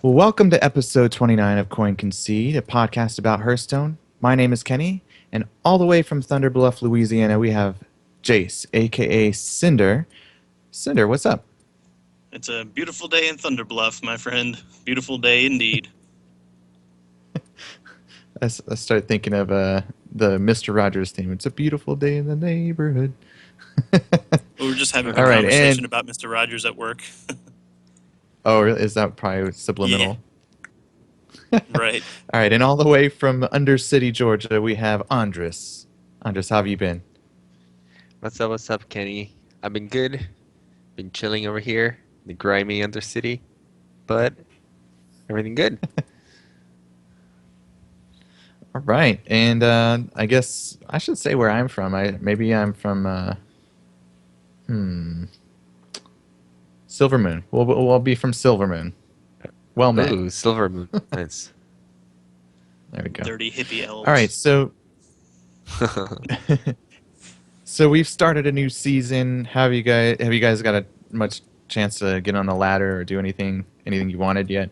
Well, welcome to episode 29 of Concede, a podcast about Hearthstone. My name is Kenny, and all the way from Thunder Bluff, Louisiana, we have Jace, aka Cinder. Cinder, what's up? It's a beautiful day in Thunder Bluff, my friend. Beautiful day indeed. I start thinking of the Mr. Rogers theme. It's a beautiful day in the neighborhood. We were just having a All right, conversation and about Mr. Rogers at work. oh, is that probably Yeah, subliminal? right. All right, and all the way from Undercity, Georgia, we have Andres. Andres, how have you been? What's up, Kenny? I've been good. Been chilling over here, in the grimy Undercity, but everything good. All right, and I guess I should say where I'm from. Maybe I'm from hmm Silver Moon. We'll be from Silver Moon. Well met. Ooh, Silver Moon. Nice. There we go. Dirty hippie All right, elves. so we've started a new season. Have you guys got a much chance to get on the ladder or do anything you wanted yet?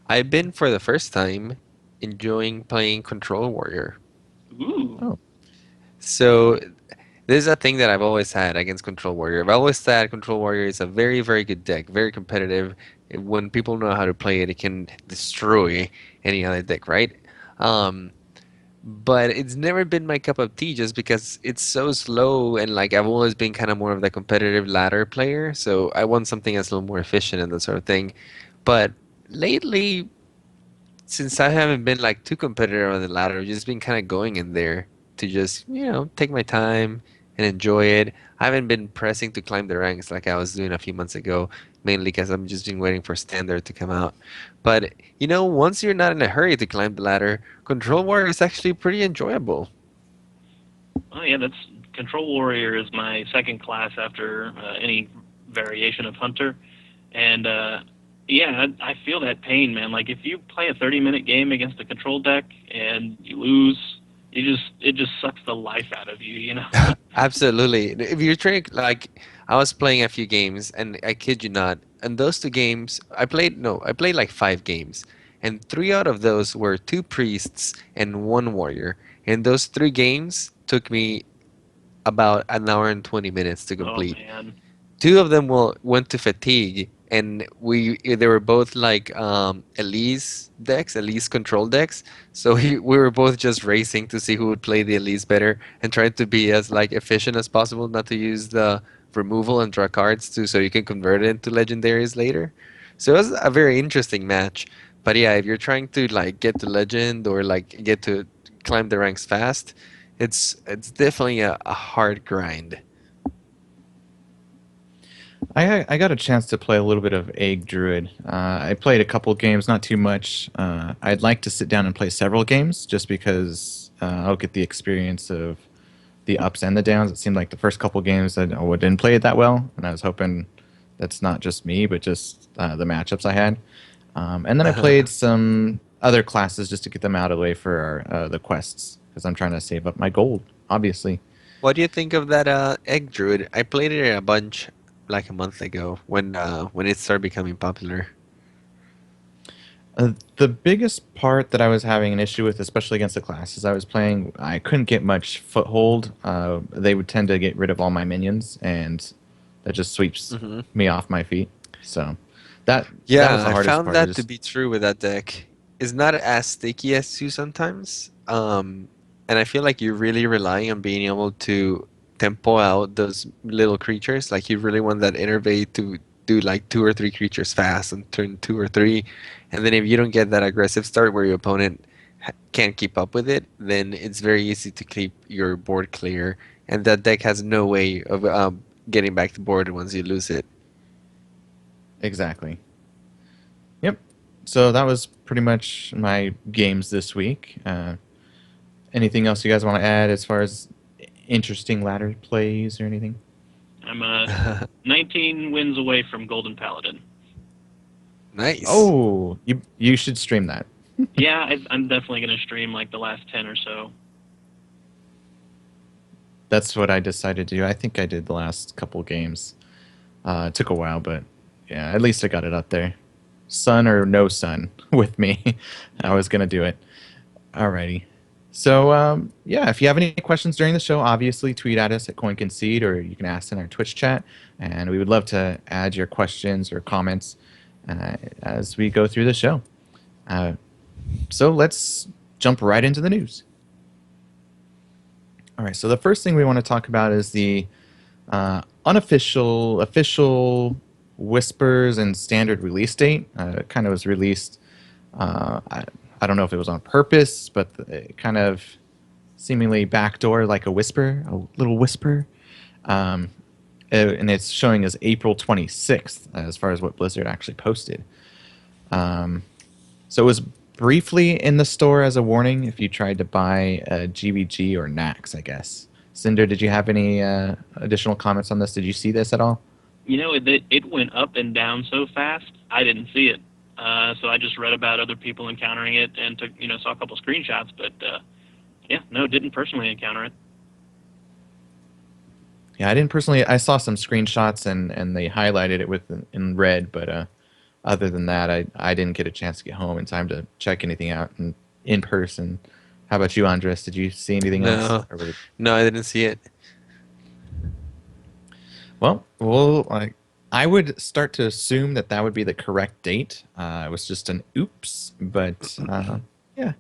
I've been for the first time enjoying playing Control Warrior. Ooh. Oh, So this is a thing that I've always had against Control Warrior. I've always said Control Warrior is a very, very good deck, very competitive. When people know how to play it, it can destroy any other deck, right? Um, but it's never been my cup of tea just because it's so slow and like I've always been kind of more of the competitive ladder player, so I want something that's a little more efficient and that sort of thing. But lately, since I haven't been like too competitive on the ladder, I've just been kind of going in there to just, take my time and enjoy it. I haven't been pressing to climb the ranks like I was doing a few months ago, mainly because I'm just been waiting for standard to come out. But once you're not in a hurry to climb the ladder, Control Warrior is actually pretty enjoyable. Oh yeah, that's Control Warrior is my second class after any variation of Hunter, and yeah, I feel that pain, man. Like if you play a 30-minute game against a control deck and you lose, it just sucks the life out of you, you know. Absolutely. If you're trying, like, I was playing a few games, and I kid you not, and those two games, I played like 5 games, and 3 out of those were 2 priests and 1 warrior. And those 3 games took me about an hour and 20 minutes to Oh complete. man. 2 of them went to fatigue, and they were both like Elise control decks. So we were both just racing to see who would play the Elise better and trying to be as like efficient as possible, not to use the removal and draw cards too, so you can convert it into legendaries later. So it was a very interesting match. But yeah, if you're trying to like get to legend or like get to climb the ranks fast, it's definitely a hard grind. I got a chance to play a little bit of Egg Druid. I played a couple games, not too much. I'd like to sit down and play several games just because I'll get the experience of the ups and the downs. It seemed like the first couple games I didn't play it that well, and I was hoping that's not just me, but just the matchups I had. And then I played some other classes just to get them out of the way for the quests because I'm trying to save up my gold, obviously. What do you think of that egg druid? I played it a bunch like a month ago when it started becoming popular. The biggest part that I was having an issue with, especially against the classes I was playing, I couldn't get much foothold. They would tend to get rid of all my minions, and that just sweeps Hmm. me off my feet. So that was Yeah, the I hardest found part. I that to just be true with that deck. It's not as sticky as you sometimes. And I feel like you're really relying on being able to tempo out those little creatures. Like you really want that innervate to do like 2 or 3 creatures fast and turn 2 or 3. And then if you don't get that aggressive start where your opponent can't keep up with it, then it's very easy to keep your board clear. And that deck has no way of getting back to board once you lose it. exactly. Yep. So that was pretty much my games this week. Anything else you guys want to add as far as interesting ladder plays or anything? I'm 19 wins away from Golden Paladin. Nice. Oh, you should stream that. Yeah, I'm definitely gonna stream like the last 10 or so. That's what I decided to do. I think I did the last couple games. It took a while, but yeah, at least I got it up there. sun or no sun with me. I was gonna do it. Alrighty. So yeah, if you have any questions during the show, obviously tweet at us at Concede, or you can ask in our Twitch chat, and we would love to add your questions or comments as we go through the show. Uh, so let's jump right into the news. All right. So the first thing we want to talk about is the unofficial, official whispers and standard release date. It kind of was released. I don't know if it was on purpose, but it kind of seemingly backdoor like a whisper, a little whisper. Um, and it's showing as April 26th as far as what Blizzard actually posted. So it was briefly in the store as a warning if you tried to buy GBG or Nax, I guess. Cinder, did you have any additional comments on this? Did you see this at all? It went up and down so fast, I didn't see it. So I just read about other people encountering it and took, saw a couple screenshots, but yeah, no, didn't personally encounter it. Yeah, I didn't personally. I saw some screenshots and they highlighted it with in red, but other than that, I didn't get a chance to get home in time to check anything out in person. How about you, Andres? Did you see anything else? No, no, I didn't see it. Well, I would start to assume that that would be the correct date. It was just an oops, but yeah,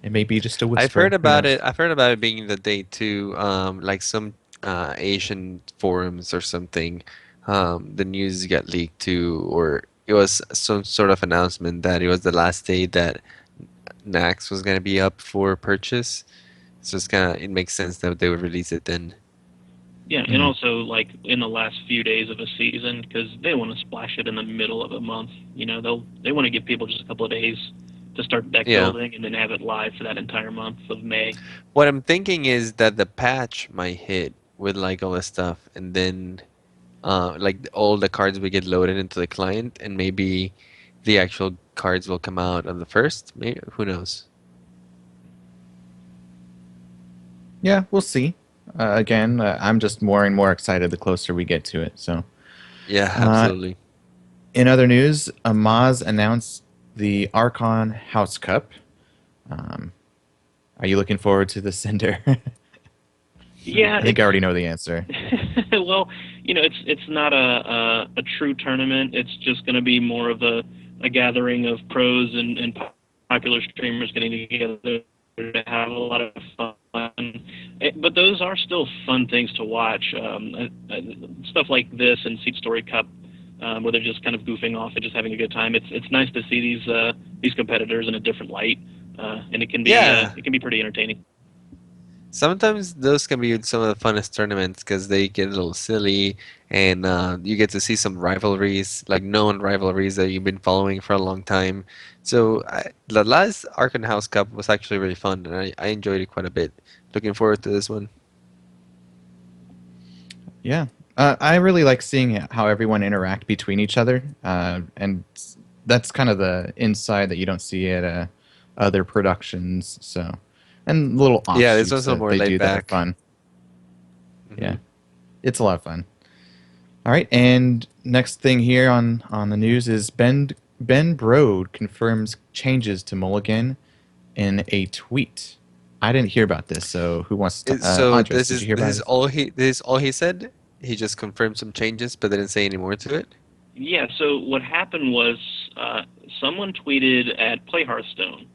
it may be just a whisper. I've heard Who about knows? it. I've heard about it being the date too. Like some Asian forums or something. The news got leaked to, or it was some sort of announcement that it was the last day that Nax was gonna be up for purchase. So it makes sense that they would release it then. Yeah, and also like in the last few days of a season, because they want to splash it in the middle of a month. They want to give people just a couple of days to start deck Yeah. building and then have it live for that entire month of May. What I'm thinking is that the patch might hit with like all this stuff, and then like all the cards will get loaded into the client, and maybe the actual cards will come out on the first. Maybe who knows? Yeah, we'll see. Again, I'm just more and more excited the closer we get to it. So, Yeah, uh, absolutely. in other news, Amaz announced the Archon House Cup. Um, are you looking forward to the Cinder? Yeah, I think I already know the answer. well, it's not a true tournament. It's just going to be more of a gathering of pros and popular streamers getting together to have a lot of fun. But those are still fun things to watch. Stuff like this and Seat Story Cup, where they're just kind of goofing off and just having a good time. It's nice to see these competitors in a different light, and Yeah. it can be pretty entertaining. Sometimes those can be some of the funnest tournaments because they get a little silly, and you get to see some rivalries, like known rivalries that you've been following for a long time. So the last Arkham House Cup was actually really fun, and I enjoyed it quite a bit. Looking forward to this one. Yeah. I really like seeing how everyone interact between each other, and that's kind of the inside that you don't see at other productions. So, and little Yeah, this offshoots one's a little that more they laid do that are back. fun. Yeah, Mhm. it's a lot of fun. All right, and next thing here on the news is Ben Brode confirms changes to Mulligan in a tweet. I didn't hear about this, so who wants to? So Andres, did you hear this about is it? all he said. He just confirmed some changes, but didn't say any more to it. Yeah, so what happened was someone tweeted at Play Hearthstone,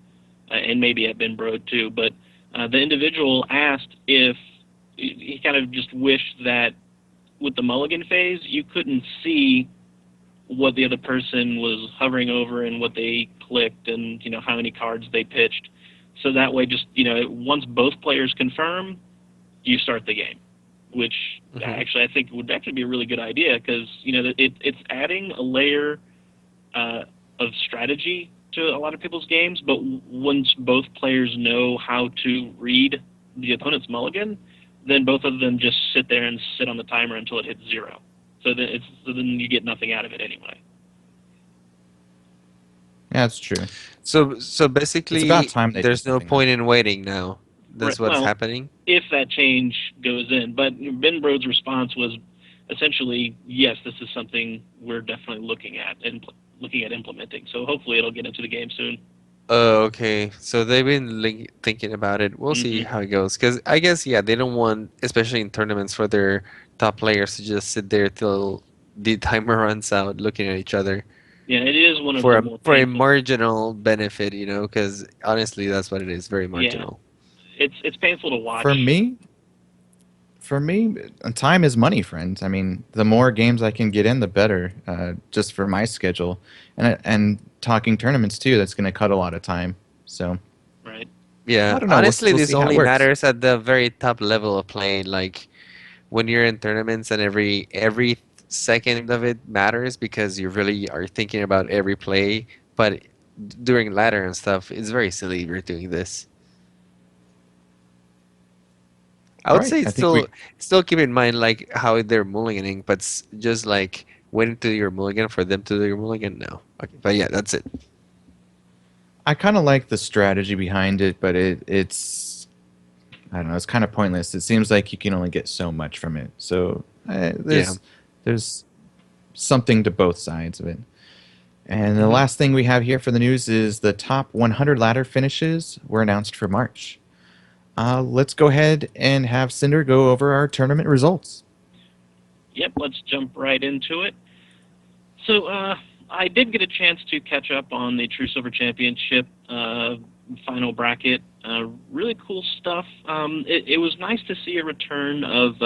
and maybe at Ben Brode too, but the individual asked if he kind of just wished that with the mulligan phase, you couldn't see what the other person was hovering over and what they clicked and, how many cards they pitched. So that way, just, once both players confirm, you start the game, which Mhm. actually I think would actually be a really good idea because it's adding a layer of strategy to a lot of people's games. But once both players know how to read the opponent's mulligan, then both of them just sit there and sit on the timer until it hits zero. So then you get nothing out of it anyway. Yeah, that's true. So It's basically, about time they did there's no something. point in waiting now. That's Right, what's well, happening. if that change goes in. But Ben Brode's response was essentially, yes, this is something we're definitely looking at and looking at implementing. So hopefully it'll get into the game soon. Oh, okay. So they've been thinking about it. We'll see Hmm. how it goes. Because I guess, yeah, they don't want, especially in tournaments, for their top players to just sit there till the timer runs out looking at each other Yeah, it is one of for the a more for a painful. marginal benefit, because honestly, that's what it is, very Yeah, marginal. it's painful to For watch. me, for me, time is money, friends. I mean, the more games I can get in, the better. Just for my schedule, and talking tournaments too. That's going to cut a lot of time. So Right. I Yeah, don't know. honestly, We'll this see how it only works. matters at the very top level of playing. Like when you're in tournaments and every second of it matters because you really are thinking about every play. But during ladder and stuff, it's very silly if you're doing this. I would Right. say I think we. still keep in mind like how they're mulliganing, but just like waiting to your mulligan for them to do your mulligan. No, okay, but yeah, that's it. I kind of like the strategy behind it, but it's I don't know. It's kind of pointless. It seems like you can only get so much from it. So Yeah. there's something to both sides of it. And the Hmm. last thing we have here for the news is the top 100 ladder finishes were announced for March. Let's go ahead and have Cinder go over our tournament results. Yep. Let's jump right into it. So I did get a chance to catch up on the True Silver Championship final bracket. Really cool stuff. It was nice to see a return of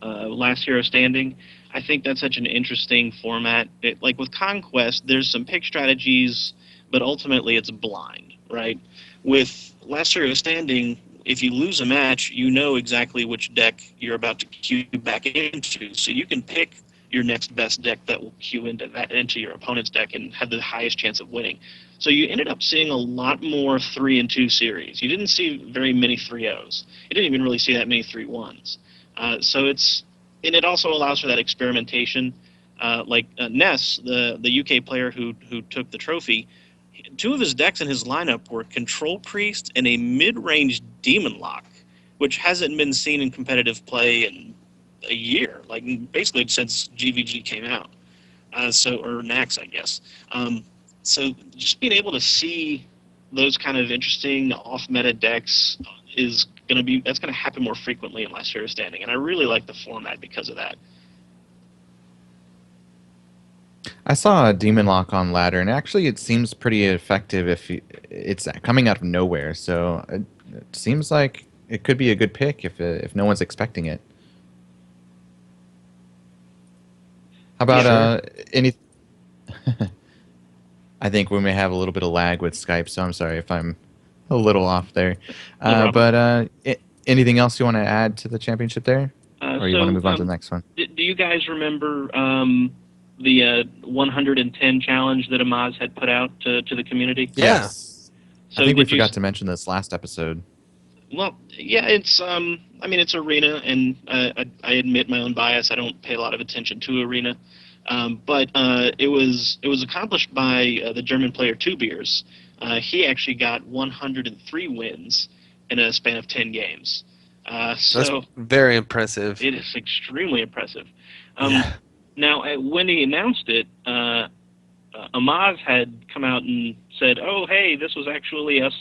Last Hero Standing. I think that's such an interesting format. Like with Conquest, there's some pick strategies, but ultimately it's blind, right? With Last Hero Standing, if you lose a match, you know exactly which deck you're about to queue back into, so you can pick your next best deck that will queue into your opponent's deck and have the highest chance of winning. So you ended up seeing a lot more 3 and 2 series. You didn't see very many 3-0s. You didn't even really see that many 3-1s. So it's and it also allows for that experimentation. Ness, the UK player who took the trophy, two of his decks in his lineup were Control Priest and a mid-range Demon Lock, which hasn't been seen in competitive play in a year, like basically since GVG came out. Or Nax, I guess. So just being able to see those kind of interesting off-meta decks is that's gonna happen more frequently in Last Hero Standing, and I really like the format because of that. I saw a Demon Lock on ladder, and actually, it seems pretty effective if it's coming out of nowhere. So it seems like it could be a good pick if no one's expecting it. How about Yeah, Sure. any? I think we may have a little bit of lag with Skype, so I'm sorry if I'm a little off there. no problem. But anything else you want to add to the championship there, or you want to So, move on to the next one? do you guys remember the 110 challenge that Amaz had put out to the community? Yeah. Yes. I So, think we did you? forgot to mention this last episode. Well, yeah, it's I mean, it's Arena, and I admit my own bias. I don't pay a lot of attention to Arena, but it was accomplished by the German player Two Beers. He actually got 103 wins in a span of 10 games. That's So very impressive. it is extremely impressive. Um, Yeah. Now, when he announced it, Amaz had come out and said, "Oh, hey, this was actually us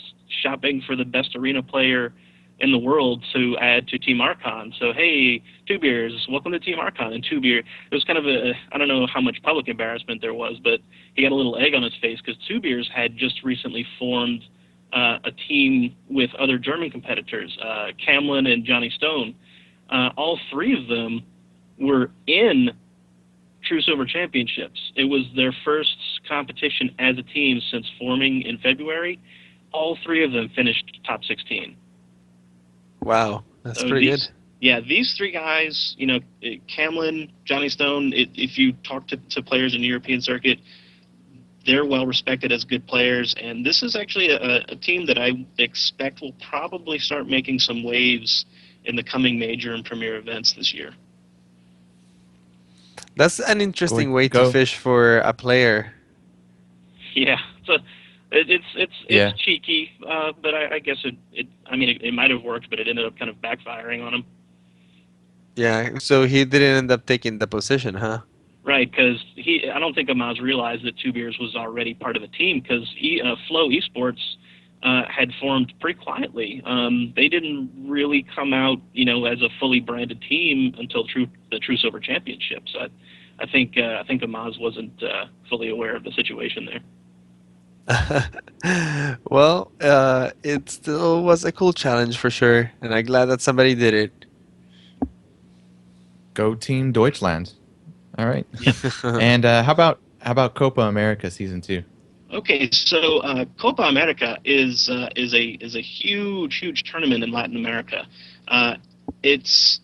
shopping for the best arena player in the world to add to Team Archon. So, hey, Two Beers, welcome to Team Archon." And Two Beer, it was kind of I don't know how much public embarrassment there was, but he got a little egg on his face because Two Beers had just recently formed a team with other German competitors, Camlin and Johnny Stone. All three of them were in True Silver Championships. It was their first competition as a team since forming in February. All three of them finished top 16. Wow. That's So pretty good. these three guys, Camlin, Johnny Stone, if you talk to players in the European circuit, they're well respected as good players. And this is actually a team that I expect will probably start making some waves in the coming major and premier events this year. That's an Go interesting way to go. fish for a player. Yeah, so it's Yeah. cheeky, but I guess it I mean it might have worked, but it ended up kind of backfiring on him. Yeah, so he didn't end up taking the position, huh? Right, because I don't think Amaz realized that Two Beers was already part of the team because Flow Esports had formed pretty quietly. They didn't really come out, as a fully branded team until the True Silver Championship. So I think Amaz wasn't fully aware of the situation there. Well, it still was a cool challenge for sure, and I'm glad that somebody did Go Team Deutschland. All right. Yep. it. And how about Copa America season 2? Okay, so Copa America is a huge tournament in Latin America. It's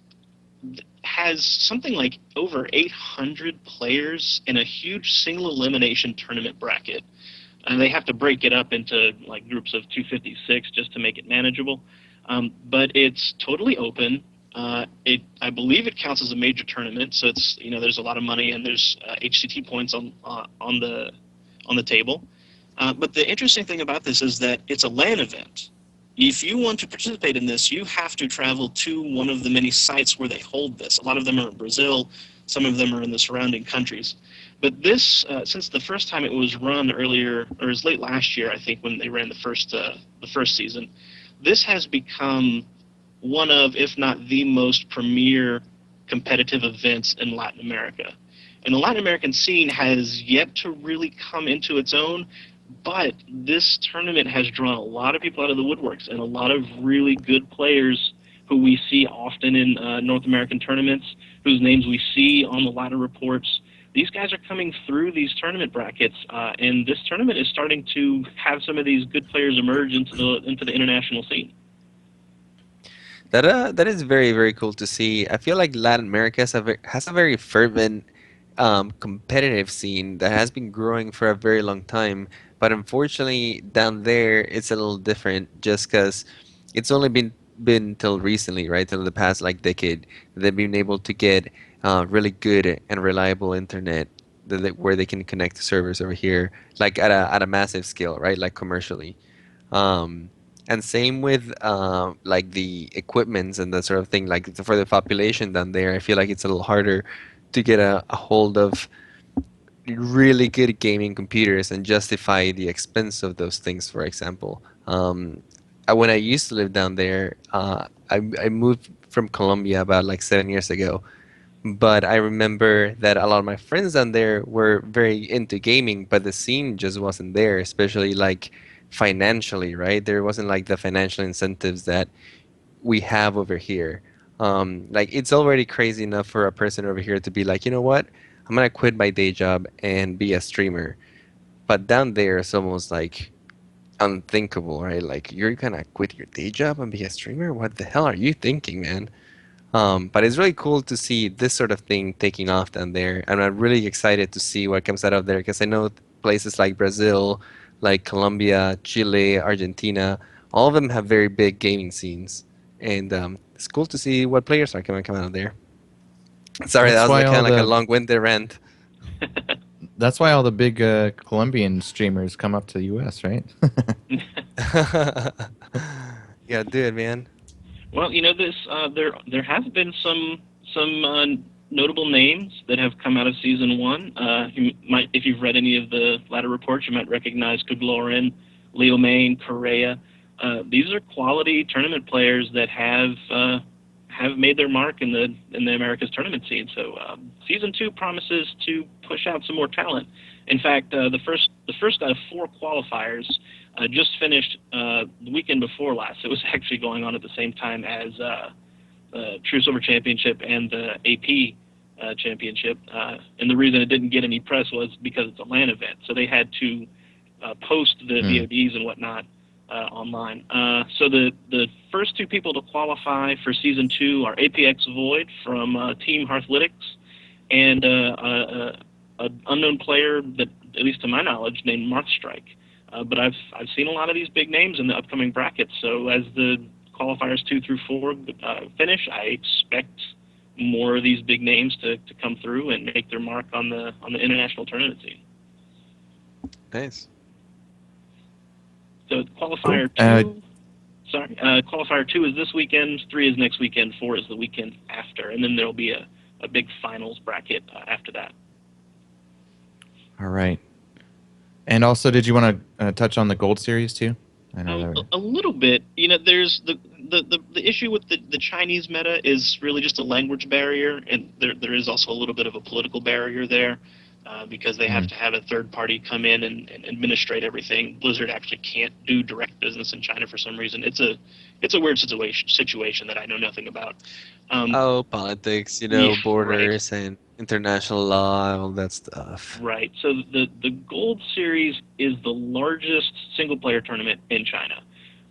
has something like over 800 players in a huge single elimination tournament bracket. And they have to break it up into like groups of 256 just to make it manageable. But it's totally open. I believe it counts as a major tournament, so it's there's a lot of money and there's HCT points on the table. But the interesting thing about this is that it's a LAN event. If you want to participate in this, you have to travel to one of the many sites where they hold this. A lot of them are in Brazil, some of them are in the surrounding countries. But this, since the first time it was run earlier, or it was late last year, I think, when they ran the first season, this has become one of, if not the most premier competitive events in Latin America. And the Latin American scene has yet to really come into its own, but this tournament has drawn a lot of people out of the woodworks and a lot of really good players who we see often in North American tournaments, whose names we see on the ladder reports. These guys are coming through these tournament brackets, and this tournament is starting to have some of these good players emerge into the international scene. That is very very cool to see. I feel like Latin America has a very fervent competitive scene that has been growing for a very long time. But unfortunately, down there it's a little different, just because it's only been till recently, right? Till the past like decade, they've been able to get really good and reliable internet where they can connect to servers over here, like at a massive scale, right? Like commercially. Um, and same with like the equipments and that sort of thing. Like for the population down there, I feel like it's a little harder to get a hold of really good gaming computers and justify the expense of those things. For example, when I used to live down there, I moved from Colombia about like 7 years ago, but I remember that a lot of my friends down there were very into gaming, but the scene just wasn't there, especially like financially, right? There wasn't like the financial incentives that we have over here. Like it's already crazy enough for a person over here to be like, you know what? I'm gonna quit my day job and be a streamer. But down there, it's almost like unthinkable, right? Like you're gonna quit your day job and be a streamer? What the hell are you thinking, man? But it's really cool to see this sort of thing taking off down there, and I'm really excited to see what comes out of there because I know places like Brazil, like Colombia, Chile, Argentina, all of them have very big gaming scenes, and it's cool to see what players are coming come out of there. Sorry, that That's was why like, kind all of like a the long-winded rant. that's why all the big Colombian streamers come up to the US, right? Yeah, do it, man. Well, this there have been some notable names that have come out of season one. You might, if you've read any of the latter reports, you might recognize Kuglorin, Leo Main, Correa. These are quality tournament players that have made their mark in the Americas tournament scene. So season two promises to push out some more talent. In fact, the first out of four qualifiers just finished the weekend before last. It was actually going on at the same time as True Silver Championship and the AP Championship. And the reason it didn't get any press was because it's a LAN event. So they had to post the Hmm. VODs and whatnot online. So the first two people to qualify for season two are APX Void from Team Hearthlytics and an unknown player that, at least to my knowledge, named Marthstrike. But I've seen a lot of these big names in the upcoming brackets. So as the qualifiers 2 through 4 finish, I expect more of these big names to come through and make their mark on the international tournament scene. Nice. So Cool. qualifier 2, Sorry, qualifier 2 is this weekend, 3 is next weekend, 4 is the weekend after, and then there'll be a big finals bracket after that. All right. And also, did you want to touch on the Gold Series too? I know that. A little bit. You know, there's the issue with the Chinese meta is really just a language barrier, and there is also a little bit of a political barrier there, because they have to have a third party come in and administrate everything. Blizzard actually can't do direct business in China for some reason. It's a weird situation that I know nothing about. Oh, politics, Yeah, right. borders and international law, all that stuff. Right. So the Gold Series is the largest single player tournament in China.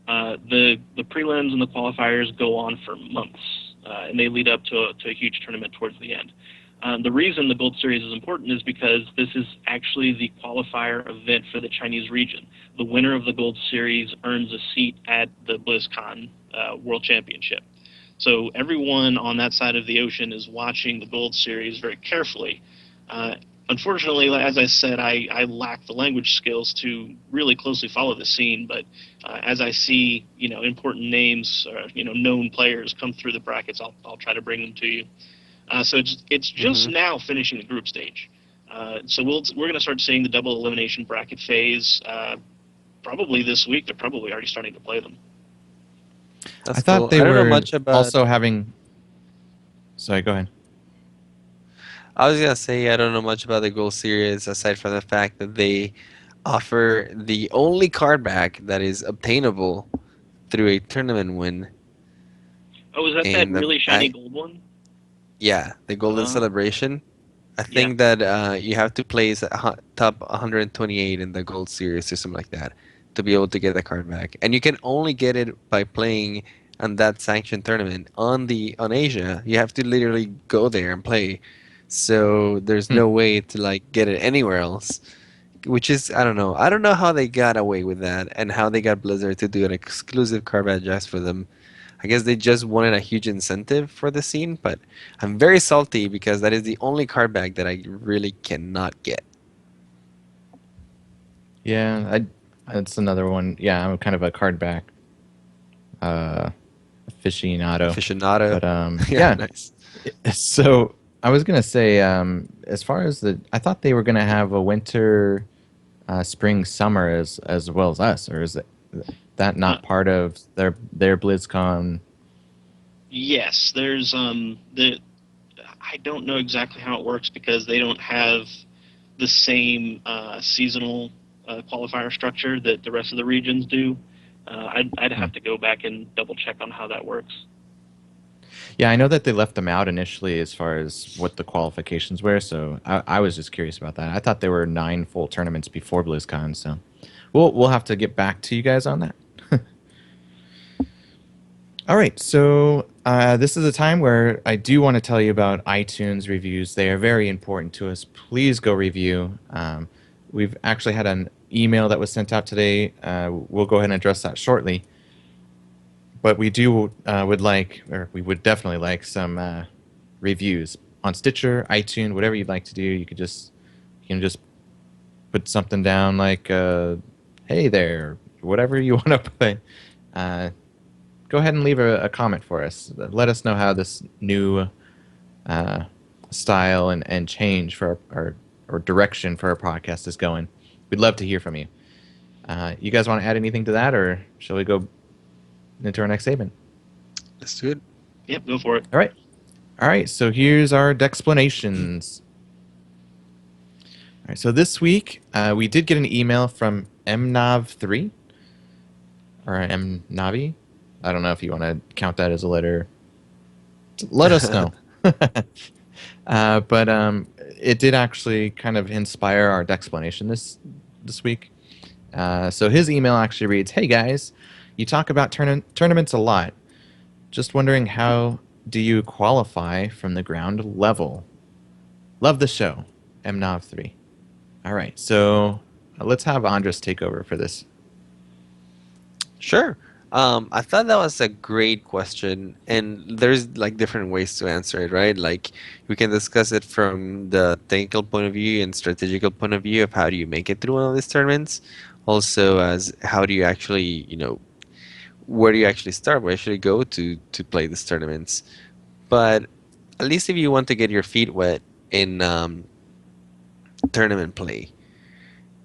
The prelims and the qualifiers go on for months, and they lead up to a huge tournament towards the end. The reason the Gold Series is important is because this is actually the qualifier event for the Chinese region. The winner of the Gold Series earns a seat at the BlizzCon World Championship. So everyone on that side of the ocean is watching the Gold Series very carefully. Uh, Unfortunately, as I said, I lack the language skills to really closely follow the scene. But as I see, important names, known players come through the brackets, I'll try to bring them to you. So it's just Hmm. now finishing the group stage. So we're going to start seeing the double elimination bracket phase probably this week. They're probably already starting to play them. I That's thought cool. they I don't know were much about. also having. Sorry, go ahead. I was gonna say I don't know much about the Gold Series aside from the fact that they offer the only card back that is obtainable through a tournament win. Oh, is that And really shiny gold one? yeah, the Golden Uh, Celebration. I yeah. think that you have to place at top 128 in the Gold Series or something like that to be able to get the card back. And you can only get it by playing on that sanctioned tournament on Asia. You have to literally go there and play. So there's Hmm. no way to like get it anywhere else. Which is I don't know. I don't know how they got away with that and how they got Blizzard to do an exclusive card back just for them. I guess they just wanted a huge incentive for the scene, but I'm very salty because that is the only card bag that I really cannot get. Yeah, that's another one. Yeah, I'm kind of a card back uh, aficionado, Aficionado. but Yeah, yeah. nice. So I was gonna say, as far as I thought they were gonna have a winter, spring, summer as well as us, or is that Uh, not part of their BlizzCon? yes, there's the I don't know exactly how it works because they don't have the same seasonal qualifier structure that the rest of the regions do. I'd Hmm. have to go back and double check on how that works. Yeah, I know that they left them out initially as far as what the qualifications were, so I was just curious about that. I thought there were 9 full tournaments before BlizzCon, so we'll have to get back to you guys on that. All right, so this is a time where I do want to tell you about iTunes reviews. They are very important to us. Please go review. We've actually had an email that was sent out today. We'll go ahead and address that shortly. But we do would like, or we would definitely like some reviews on Stitcher, iTunes, whatever you'd like to do. You can just put something down like "Hey there," whatever you want to put. Uh, Go ahead and leave a comment for us. Let us know how this new uh, style and change for our or direction for our podcast is going. We'd love to hear from you. You guys want to add anything to that, or shall we go into our next segment? Let's do it. Yep, go for it. All right. All right. So here's our explanations. All right. So this week we did get an email from mnav3 or mnavi. I don't know if you want to count that as a letter. Let us know. But it did actually kind of inspire our explanation this week. So his email actually reads, "Hey guys, you talk about tournaments a lot. Just wondering, how do you qualify from the ground level? Love the show, mnov3." All right, so let's have Andres take over for this. Sure. I thought that was a great question, and there's like different ways to answer it, right? Like we can discuss it from the technical point of view and strategical point of view of how do you make it through one of these tournaments. Also, as how do you actually, where do you actually start? Where should you go to play these tournaments? But at least if you want to get your feet wet in tournament play,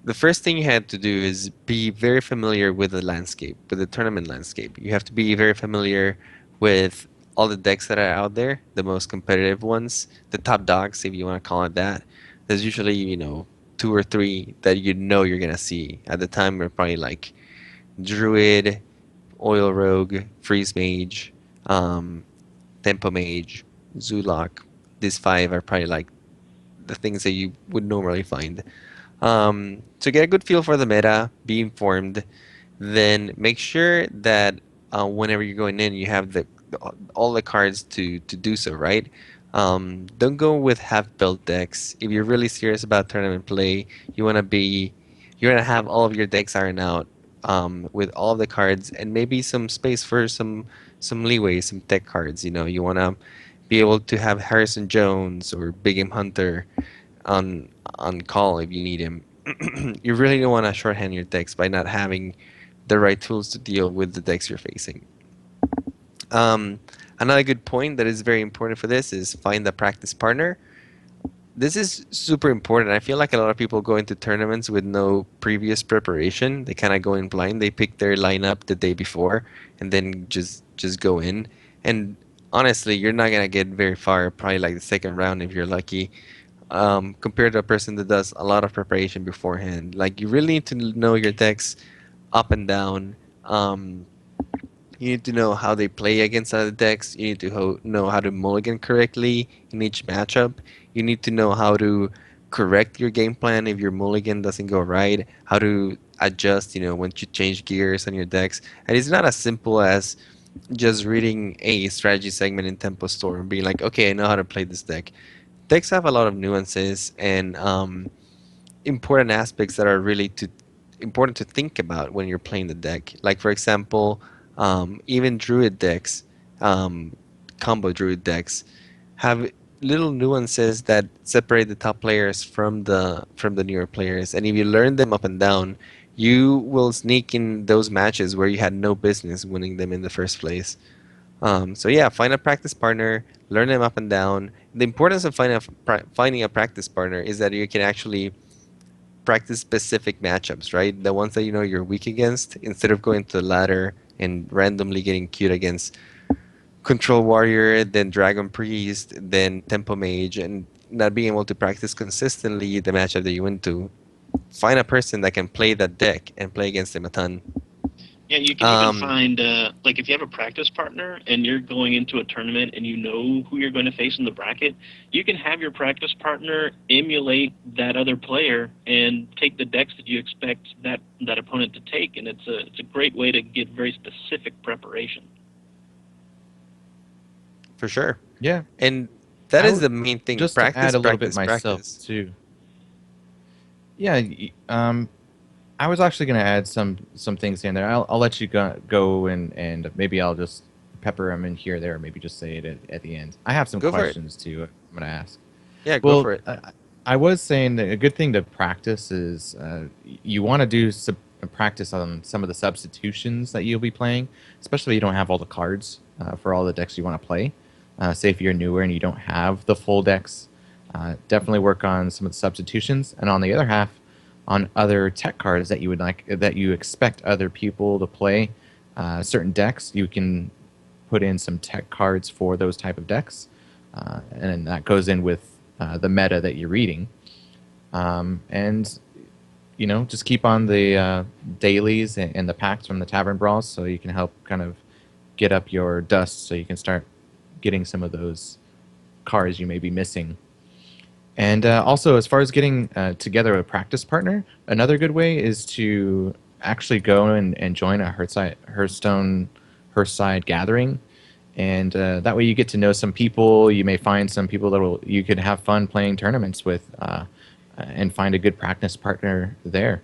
the first thing you have to do is be very familiar with the landscape, with the tournament landscape. You have to be very familiar with all the decks that are out there, the most competitive ones, the top dogs, if you want to call it that. There's usually, two or three that you know you're gonna see. At the time, we're probably like Druid, Oil Rogue, Freeze Mage, um, Tempo Mage, Zulok. These five are probably like the things that you would normally find. To get a good feel for the meta, be informed, then make sure that whenever you're going in, you have all the cards to do so, right? Don't go with half-built decks. If you're really serious about tournament play, you wanna have all of your decks ironed out with all the cards and maybe some space for some leeway, some tech cards. You wanna be able to have Harrison Jones or Big M Hunter on on call if you need him. You really don't want to shorthand your decks by not having the right tools to deal with the decks you're facing. Um, Another good point that is very important for this is find a practice partner. This is super important. I feel like a lot of people go into tournaments with no previous preparation. They kind of go in blind. They pick their lineup the day before and then just go in. And honestly, you're not gonna get very far. Probably like the second round if you're lucky, compared to a person that does a lot of preparation beforehand. Like you really need to know your decks up and down. You need to know how they play against other decks. You need to know how to mulligan correctly in each matchup. You need to know how to correct your game plan if your mulligan doesn't go right. How to adjust, once you change gears on your decks. And it's not as simple as just reading a strategy segment in Tempo Store and being like, okay, I know how to play this deck. Decks have a lot of nuances and important aspects that are really important to think about when you're playing the deck. Like for example, even Druid decks, um, combo Druid decks, have little nuances that separate the top players from the newer players. And if you learn them up and down, you will sneak in those matches where you had no business winning them in the first place. So yeah, find a practice partner, learn them up and down. The importance of finding a practice partner is that you can actually practice specific matchups, right? The ones that you know you're weak against, instead of going to the ladder and randomly getting queued against Control Warrior, then Dragon Priest, then Tempo Mage, and not being able to practice consistently the matchup that you went to. Find a person that can play that deck and play against them a ton. Yeah, you can even Um, find, like, if you have a practice partner and you're going into a tournament and you know who you're going to face in the bracket, you can have your practice partner emulate that other player and take the decks that you expect that opponent to take, and it's a great way to get very specific preparation. for sure. Yeah, And that I is would the main thing. just to Practice, add a little bit practice, myself practice. too. Yeah, I was actually going to add some things in there. I'll let you go and maybe I'll just pepper them in here or there, or maybe just say it at the end. I have some Go for it. questions too. I'm going to ask. Yeah, go Well, for it. I was saying that a good thing to practice is you want to do practice on some of the substitutions that you'll be playing, especially if you don't have all the cards for all the decks you want to play. Say if you're newer and you don't have the full decks, definitely work on some of the substitutions. And on the other half, on other tech cards that you would like that you expect other people to play certain decks, you can put in some tech cards for those type of decks, and that goes in with the meta that you're reading. And just keep on the dailies and the packs from the tavern brawls, so you can help kind of get up your dust, so you can start getting some of those cards you may be missing. And also, as far as getting together a practice partner, another good way is to actually go and join a Hearthside gathering, and that way you get to know some people. You may find some people you could have fun playing tournaments with, and find a good practice partner there.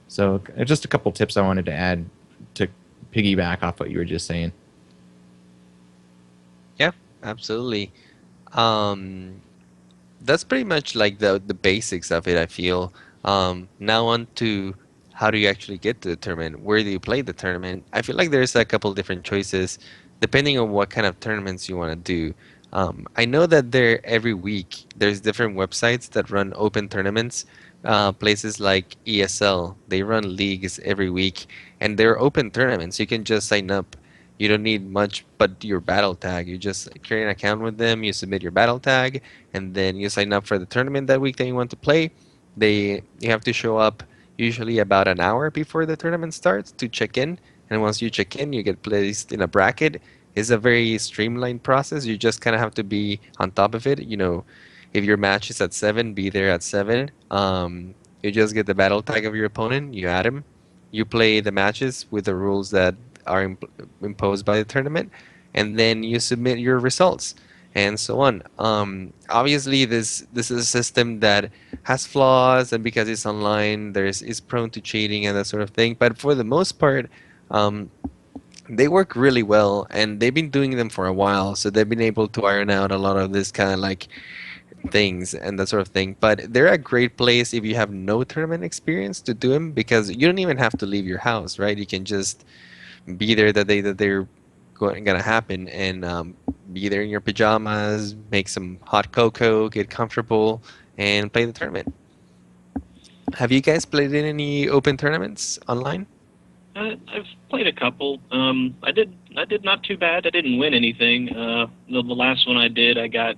So, just a couple tips I wanted to add to piggyback off what you were just saying. Yeah, absolutely. Um, that's pretty much like the basics of it, I feel. Now on to how do you actually get to the tournament? Where do you play the tournament? I feel like there's a couple different choices depending on what kind of tournaments you want to do. I know that there every week there's different websites that run open tournaments. Places like ESL, they run leagues every week, and they're open tournaments. You can just sign up. You don't need much but your battle tag. You just create an account with them, you submit your battle tag, and then you sign up for the tournament that week that you want to play. You have to show up usually about an hour before the tournament starts to check in. And once you check in, you get placed in a bracket. It's a very streamlined process. You just kind of have to be on top of it. If your match is at 7, be there at 7. You just get the battle tag of your opponent, you add him, you play the matches with the rules that are imposed by the tournament, and then you submit your results and so on. Obviously, this is a system that has flaws, and because it's online, there's is prone to cheating and that sort of thing. But for the most part, um, they work really well, and they've been doing them for a while, so they've been able to iron out a lot of this kind of like things and that sort of thing. But they're a great place if you have no tournament experience to do them, because you don't even have to leave your house, right? You can just be there the day that they're gonna happen, and be there in your pajamas, make some hot cocoa, get comfortable, and play the tournament. Have you guys played in any open tournaments online? I've played a couple. I did not too bad. I didn't win anything. The last one I did, I got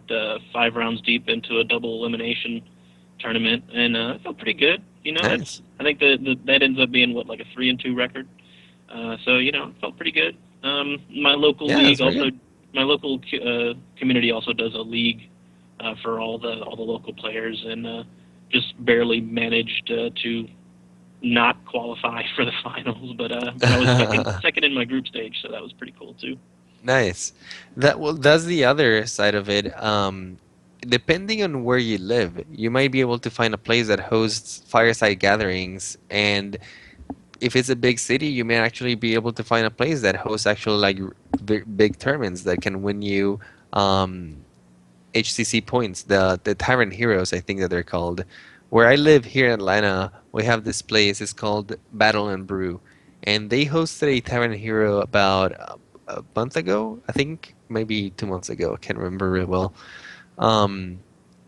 5 rounds deep into a double elimination tournament, and it felt pretty good. Nice. I think that ends up being what, like a 3-2 record. So it felt pretty good. My local Yeah, that's league very also, good. my local community also does a league for all the local players, and just barely managed to not qualify for the finals, but I was second in my group stage, so that was pretty cool too. Nice. That's the other side of it. Depending on where you live, you might be able to find a place that hosts fireside gatherings, and if it's a big city, you may actually be able to find a place that hosts actually like big tournaments that can win you um, HCC points, the Tyrant Heroes, I think that they're called. Where I live here in Atlanta, we have this place. It's called Battle and Brew, and they hosted a Tyrant Hero about a month ago. I think maybe 2 months ago. I can't remember really well. Um,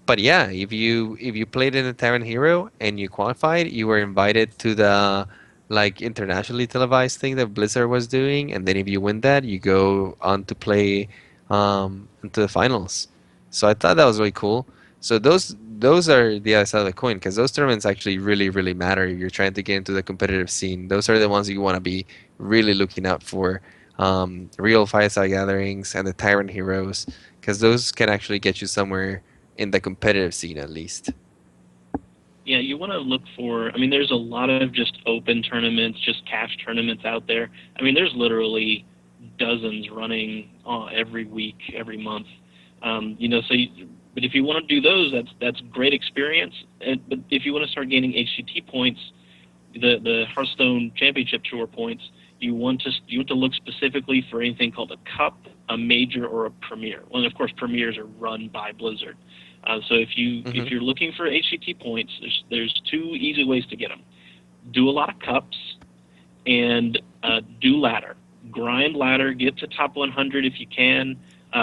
but yeah, if you played in the Tyrant Hero and you qualified, you were invited to the like internationally televised thing that Blizzard was doing, and then if you win that, you go on to play into the finals. So I thought that was really cool. So those are the other side of the coin, because those tournaments actually really matter if you're trying to get into the competitive scene. Those are the ones you want to be really looking out for. Real fireside gatherings and the Tyrant Heroes, because those can actually get you somewhere in the competitive scene at least. Yeah, you want to look for. I mean, there's a lot of just open tournaments, just cash tournaments out there. I mean, there's literally dozens running every week, every month. But if you want to do those, that's great experience. But if you want to start gaining HCT points, the Hearthstone Championship Tour points, you want to look specifically for anything called a cup, a major, or a premier. Well, and of course, premiers are run by Blizzard. So if Hmm. you're looking for HCT points, there's 2 easy ways to get them. Do a lot of cups and do ladder. Grind ladder, get to top 100 if you can.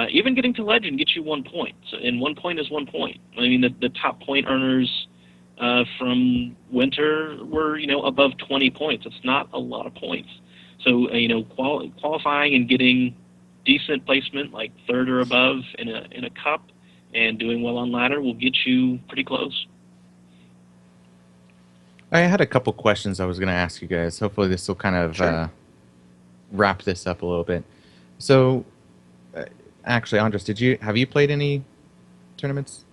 Even getting to legend gets you 1 point. So, and 1 point is 1 point. I mean, the top point earners from winter were above 20 points. It's not a lot of points. So qualifying and getting decent placement, like third or above in a cup, and doing well on ladder will get you pretty close. I had a couple questions I was going to ask you guys. Hopefully, this will kind of Sure. wrap this up a little bit. So, uh, actually, Andres, have you played any tournaments?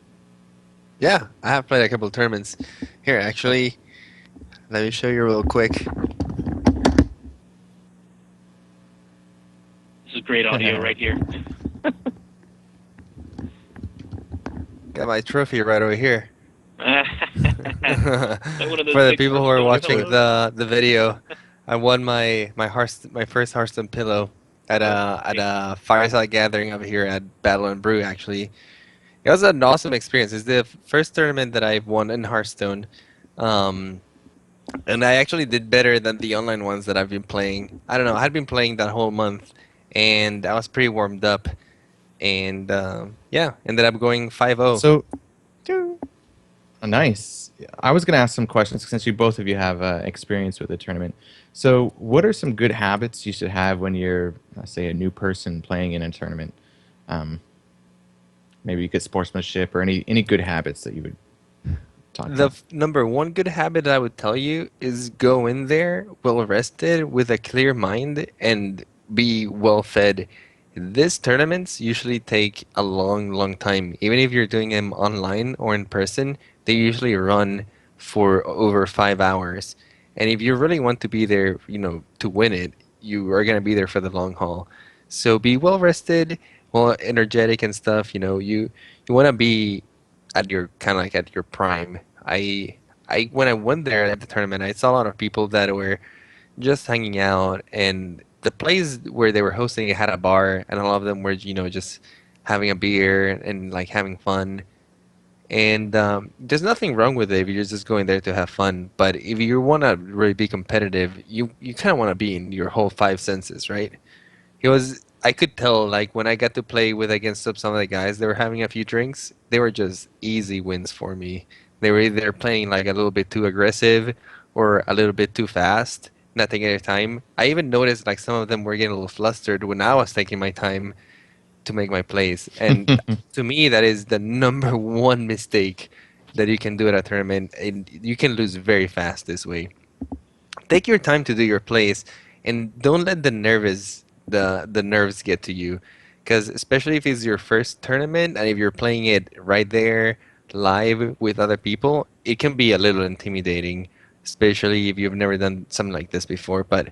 Yeah, I have played a couple of tournaments. Here, actually, let me show you real quick. This is great audio right here. Got my trophy right over here. One of those For the big people who are Hearthstone watching pillows. the video, I won my first Hearthstone pillow at Oh, sweet. a fireside gathering over here at Battle and Brew. Actually, it was an awesome experience. It's the first tournament that I've won in Hearthstone. Um, And I actually did better than the online ones that I've been playing. I don't know. I had been playing that whole month, and I was pretty warmed up. And yeah, ended up going 5-0. So, nice. I was going to ask some questions since you both of you have experience with the tournament. So, what are some good habits you should have when you're, say, a new person playing in a tournament? Um, Maybe you get sportsmanship or any good habits that you would talk The about. number one good habit I would tell you is go in there well rested with a clear mind and be well fed. These tournaments usually take a long, long time. Even if you're doing them online or in person, they usually run for over 5 hours. And if you really want to be there, to win it, you are going to be there for the long haul. So be well rested, well energetic and stuff. You want to be at your kind of like at your prime. I when I went there at the tournament, I saw a lot of people that were just hanging out, and the place where they were hosting it had a bar, and a lot of them were just having a beer and like having fun. And there's nothing wrong with it if you're just going there to have fun. But if you want to really be competitive, you kind of want to be in your whole five senses, right? It was I could tell like when I got to play with against some of the guys, they were having a few drinks. They were just easy wins for me. They were either playing like a little bit too aggressive or a little bit too fast, not taking their time. I even noticed like some of them were getting a little flustered when I was taking my time to make my plays. And to me, that is the number one mistake that you can do at a tournament. And you can lose very fast this way. Take your time to do your plays, and don't let the nerves get to you, because especially if it's your first tournament and if you're playing it right there live with other people, it can be a little intimidating, especially if you've never done something like this before. But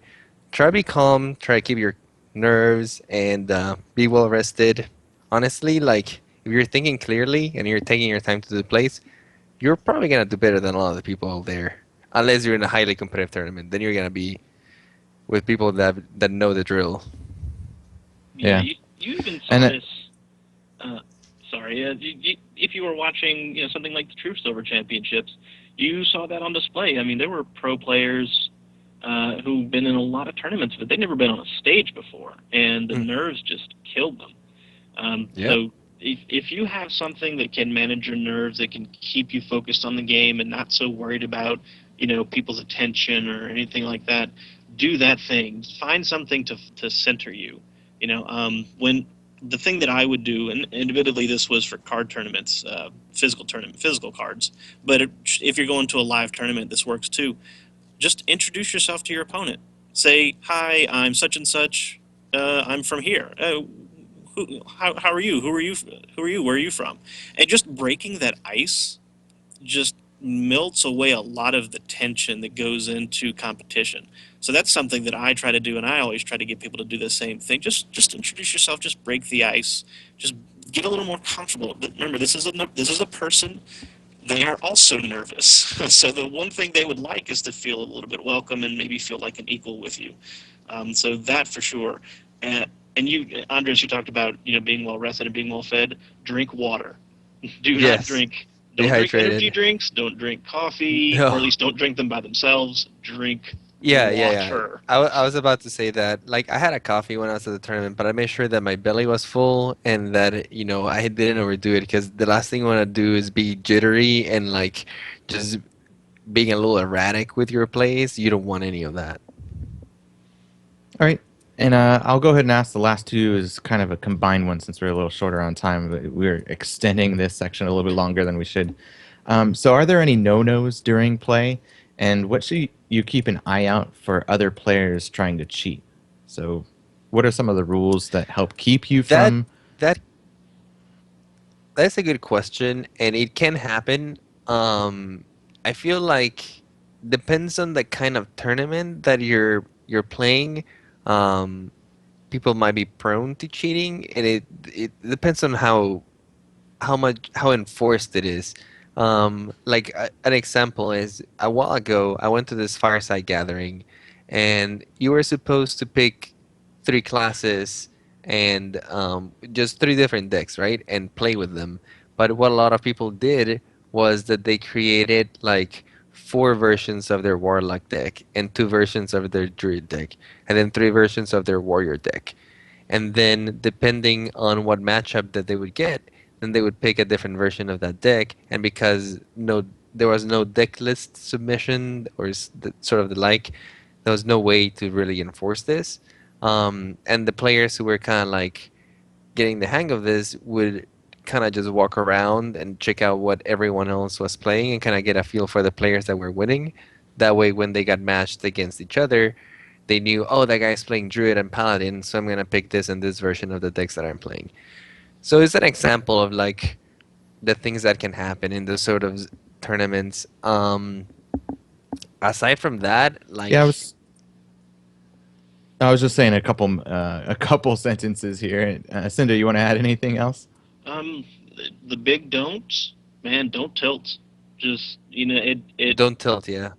try to be calm, try to keep your nerves, and be well rested. Honestly, like if you're thinking clearly and you're taking your time to do the plays, you're probably gonna do better than a lot of the people out there. Unless you're in a highly competitive tournament, then you're gonna be with people that know the drill. Yeah, Yeah, you even and saw this. Uh, sorry, if you were watching, something like the True Silver Championships, you saw that on display. I mean, there were pro players who've been in a lot of tournaments, but they'd never been on a stage before, and the Mm. nerves just killed them. Yep. So if you have something that can manage your nerves, that can keep you focused on the game and not so worried about, people's attention or anything like that, do that thing. Find something to center you. When the thing that I would do, and admittedly this was for card tournaments, physical cards, but if you're going to a live tournament, this works too. Just introduce yourself to your opponent. Say, "Hi, I'm such and such. I'm from here. How are you? Who are you? Who are you? Where are you from?" And just breaking that ice just melts away a lot of the tension that goes into competition. So that's something that I try to do, and I always try to get people to do the same thing. Just introduce yourself. Just break the ice. Just get a little more comfortable. Remember, this is a person. They are also nervous. So the one thing they would like is to feel a little bit welcome and maybe feel like an equal with you. So that for sure. And you, Andres, you talked about being well rested and being well fed. Drink water. Do not Yes. drink. Don't drink energy Dehydrated. drinks. Don't drink coffee, or at No. least don't drink them by themselves. Drink Yeah, yeah, yeah. water. I was about to say that. Like, I had a coffee when I was at the tournament, but I made sure that my belly was full and that, I didn't overdo it because the last thing you want to do is be jittery and, like, just being a little erratic with your plays. You don't want any of that. all right. And I'll go ahead and ask the last two is kind of a combined one since we're a little shorter on time. But we're extending this section a little bit longer than we should. So, are there any no-nos during play? And what should you keep an eye out for other players trying to cheat? So, what are some of the rules that help keep you That from? that That's a good question, and it can happen. I feel like depends on the kind of tournament that you're playing. Um, People might be prone to cheating, and it depends on how enforced it is. Like an example is a while ago, I went to this fireside gathering, and you were supposed to pick three classes and just three different decks, right, and play with them. But what a lot of people did was that they created like four versions of their warlock deck and two versions of their druid deck, and then three versions of their warrior deck. And then depending on what matchup that they would get, then they would pick a different version of that deck. And because there was no deck list submission or sort of the like, there was no way to really enforce this. And the players who were kind of like getting the hang of this would kind of just walk around and check out what everyone else was playing and kind of get a feel for the players that were winning. That way, when they got matched against each other, they knew, oh, that guy's playing Druid and Paladin, so I'm gonna pick this and this version of the decks that I'm playing. So it's an example of like the things that can happen in those sort of tournaments. Aside from that, Yeah, like I was just saying a couple sentences here. Cinder, you want to add anything else? The big don'ts, man, don't tilt. Just don't tilt, yeah,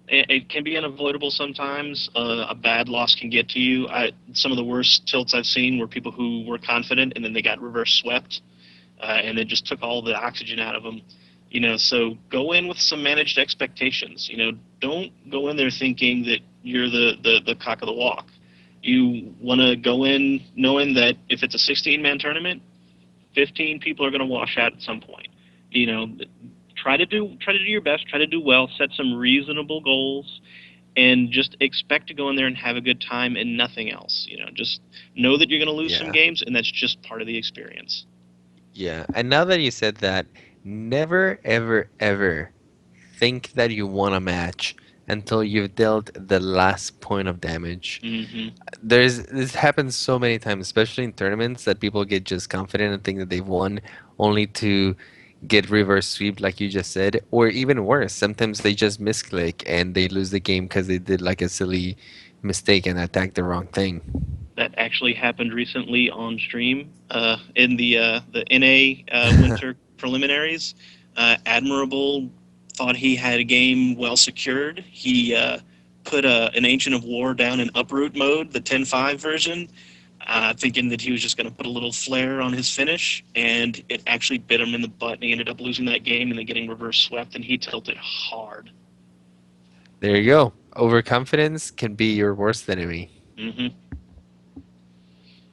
it can be unavoidable sometimes. A bad loss can get to you. Some of the worst tilts I've seen were people who were confident and then they got reverse swept, and it just took all the oxygen out of them. So go in with some managed expectations. Don't go in there thinking that you're the cock of the walk. You want to go in knowing that if it's a 16-man tournament, 15 people are going to wash out at some point. You know, try to do your best, try to do well, set some reasonable goals, and just expect to go in there and have a good time and nothing else. Just know that you're going to lose some yeah. games, and that's just part of the experience. Yeah, and now that you said that, never, ever, ever think that you won a match until you've dealt the last point of damage. Hmm. This happens so many times, especially in tournaments, that people get just confident and think that they've won, only to get reverse sweep, like you just said, or even worse, sometimes they just misclick and they lose the game because they did like a silly mistake and attacked the wrong thing. That actually happened recently on stream in the NA winter preliminaries. Admirable thought he had a game well secured. He put an Ancient of War down in uproot mode, the 10-5 version, thinking that he was just going to put a little flair on his finish, and it actually bit him in the butt, and he ended up losing that game and then getting reverse swept, and he tilted hard. There you go. Overconfidence can be your worst enemy. Hmm.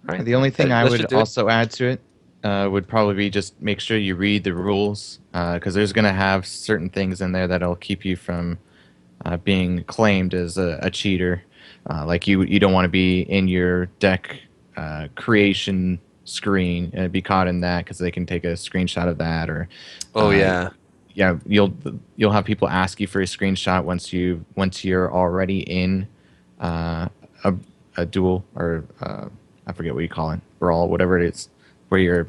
All right, The only thing I that would should do it. also add to it would probably be just make sure you read the rules because there's going to have certain things in there that'll keep you from being claimed as a cheater. Like you don't want to be in your deck creation screen and be caught in that because they can take a screenshot of that or Oh uh, yeah, yeah you'll have people ask you for a screenshot once you're already in uh, a, a duel or I forget what you call it, brawl, whatever it is, where you're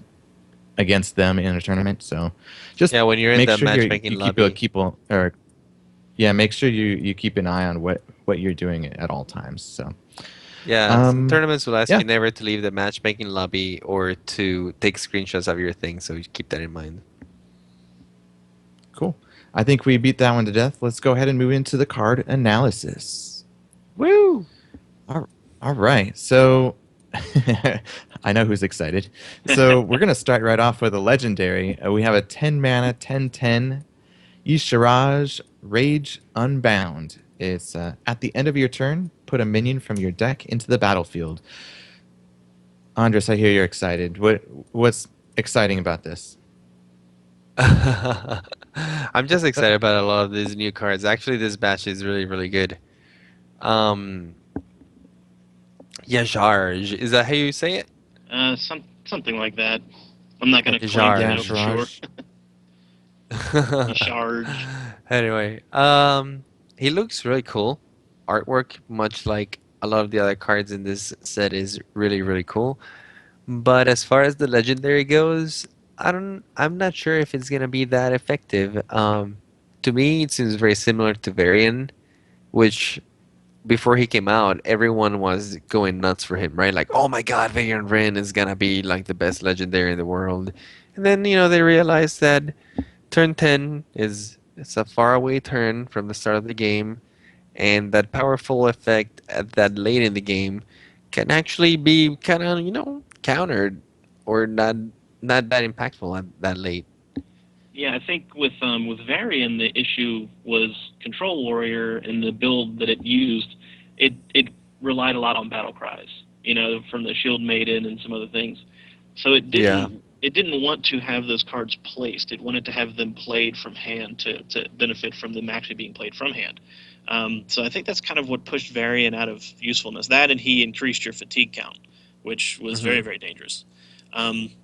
against them in a tournament. So just yeah. When you're in make the sure matchmaking you keep a lobby, keep a, or yeah, make sure you keep an eye on what you're doing at all times. So yeah, some um tournaments will ask yeah, you never to leave the matchmaking lobby or to take screenshots of your thing, so you keep that in mind. cool. I think we beat that one to death. Let's go ahead and move into the card analysis. Woo! All, all right. So I know who's excited. So we're going to start right off with a legendary. We have a 10 mana, 10/10 Yshiraj Rage Unbound. It's at the end of your turn, put a minion from your deck into the battlefield. Andres, I hear you're excited. What's exciting about this? I'm just excited about a lot of these new cards. Actually, this batch is really, really good. Um, Yajarj, is that how you say it? Something like that. I'm not going to claim to Yeah, know Yajarj. for sure. Shiraj. Charge. Anyway, he looks really cool. Artwork, much like a lot of the other cards in this set, is really, really cool. But as far as the legendary goes, I'm not sure if it's gonna be that effective. To me, it seems very similar to Varian, which before he came out, everyone was going nuts for him, right? Like, oh my God, Varian Rin is gonna be like the best legendary in the world. And then, they realized that turn 10 is it's a faraway turn from the start of the game, and that powerful effect at that late in the game can actually be kind of, countered or not that impactful at that late. Yeah, I think with Varian the issue was Control Warrior and the build that it used. It relied a lot on battle cries, from the Shield Maiden and some other things. So Yeah. it didn't want to have those cards placed. It wanted to have them played from hand to benefit from them actually being played from hand. So I think that's kind of what pushed Varian out of usefulness. That and he increased your fatigue count, which was Hmm. very, very dangerous.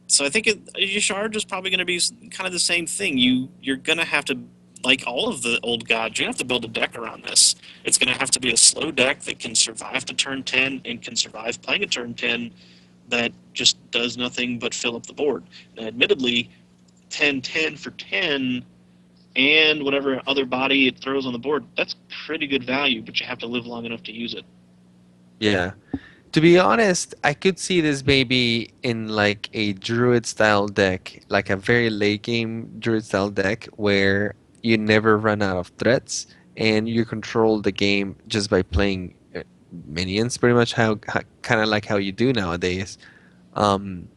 So I think Yashard is probably going to be kind of the same thing. You're going to have to, like all of the old gods, you have to build a deck around this. It's going to have to be a slow deck that can survive to turn 10 and can survive playing a turn 10 that just does nothing but fill up the board. Now, admittedly, 10-10 for 10 and whatever other body it throws on the board, that's pretty good value, but you have to live long enough to use it. Yeah. To be honest, I could see this maybe in like a druid style deck, like a very late game druid style deck where you never run out of threats and you control the game just by playing minions, pretty much how kind of like how you do nowadays. Um,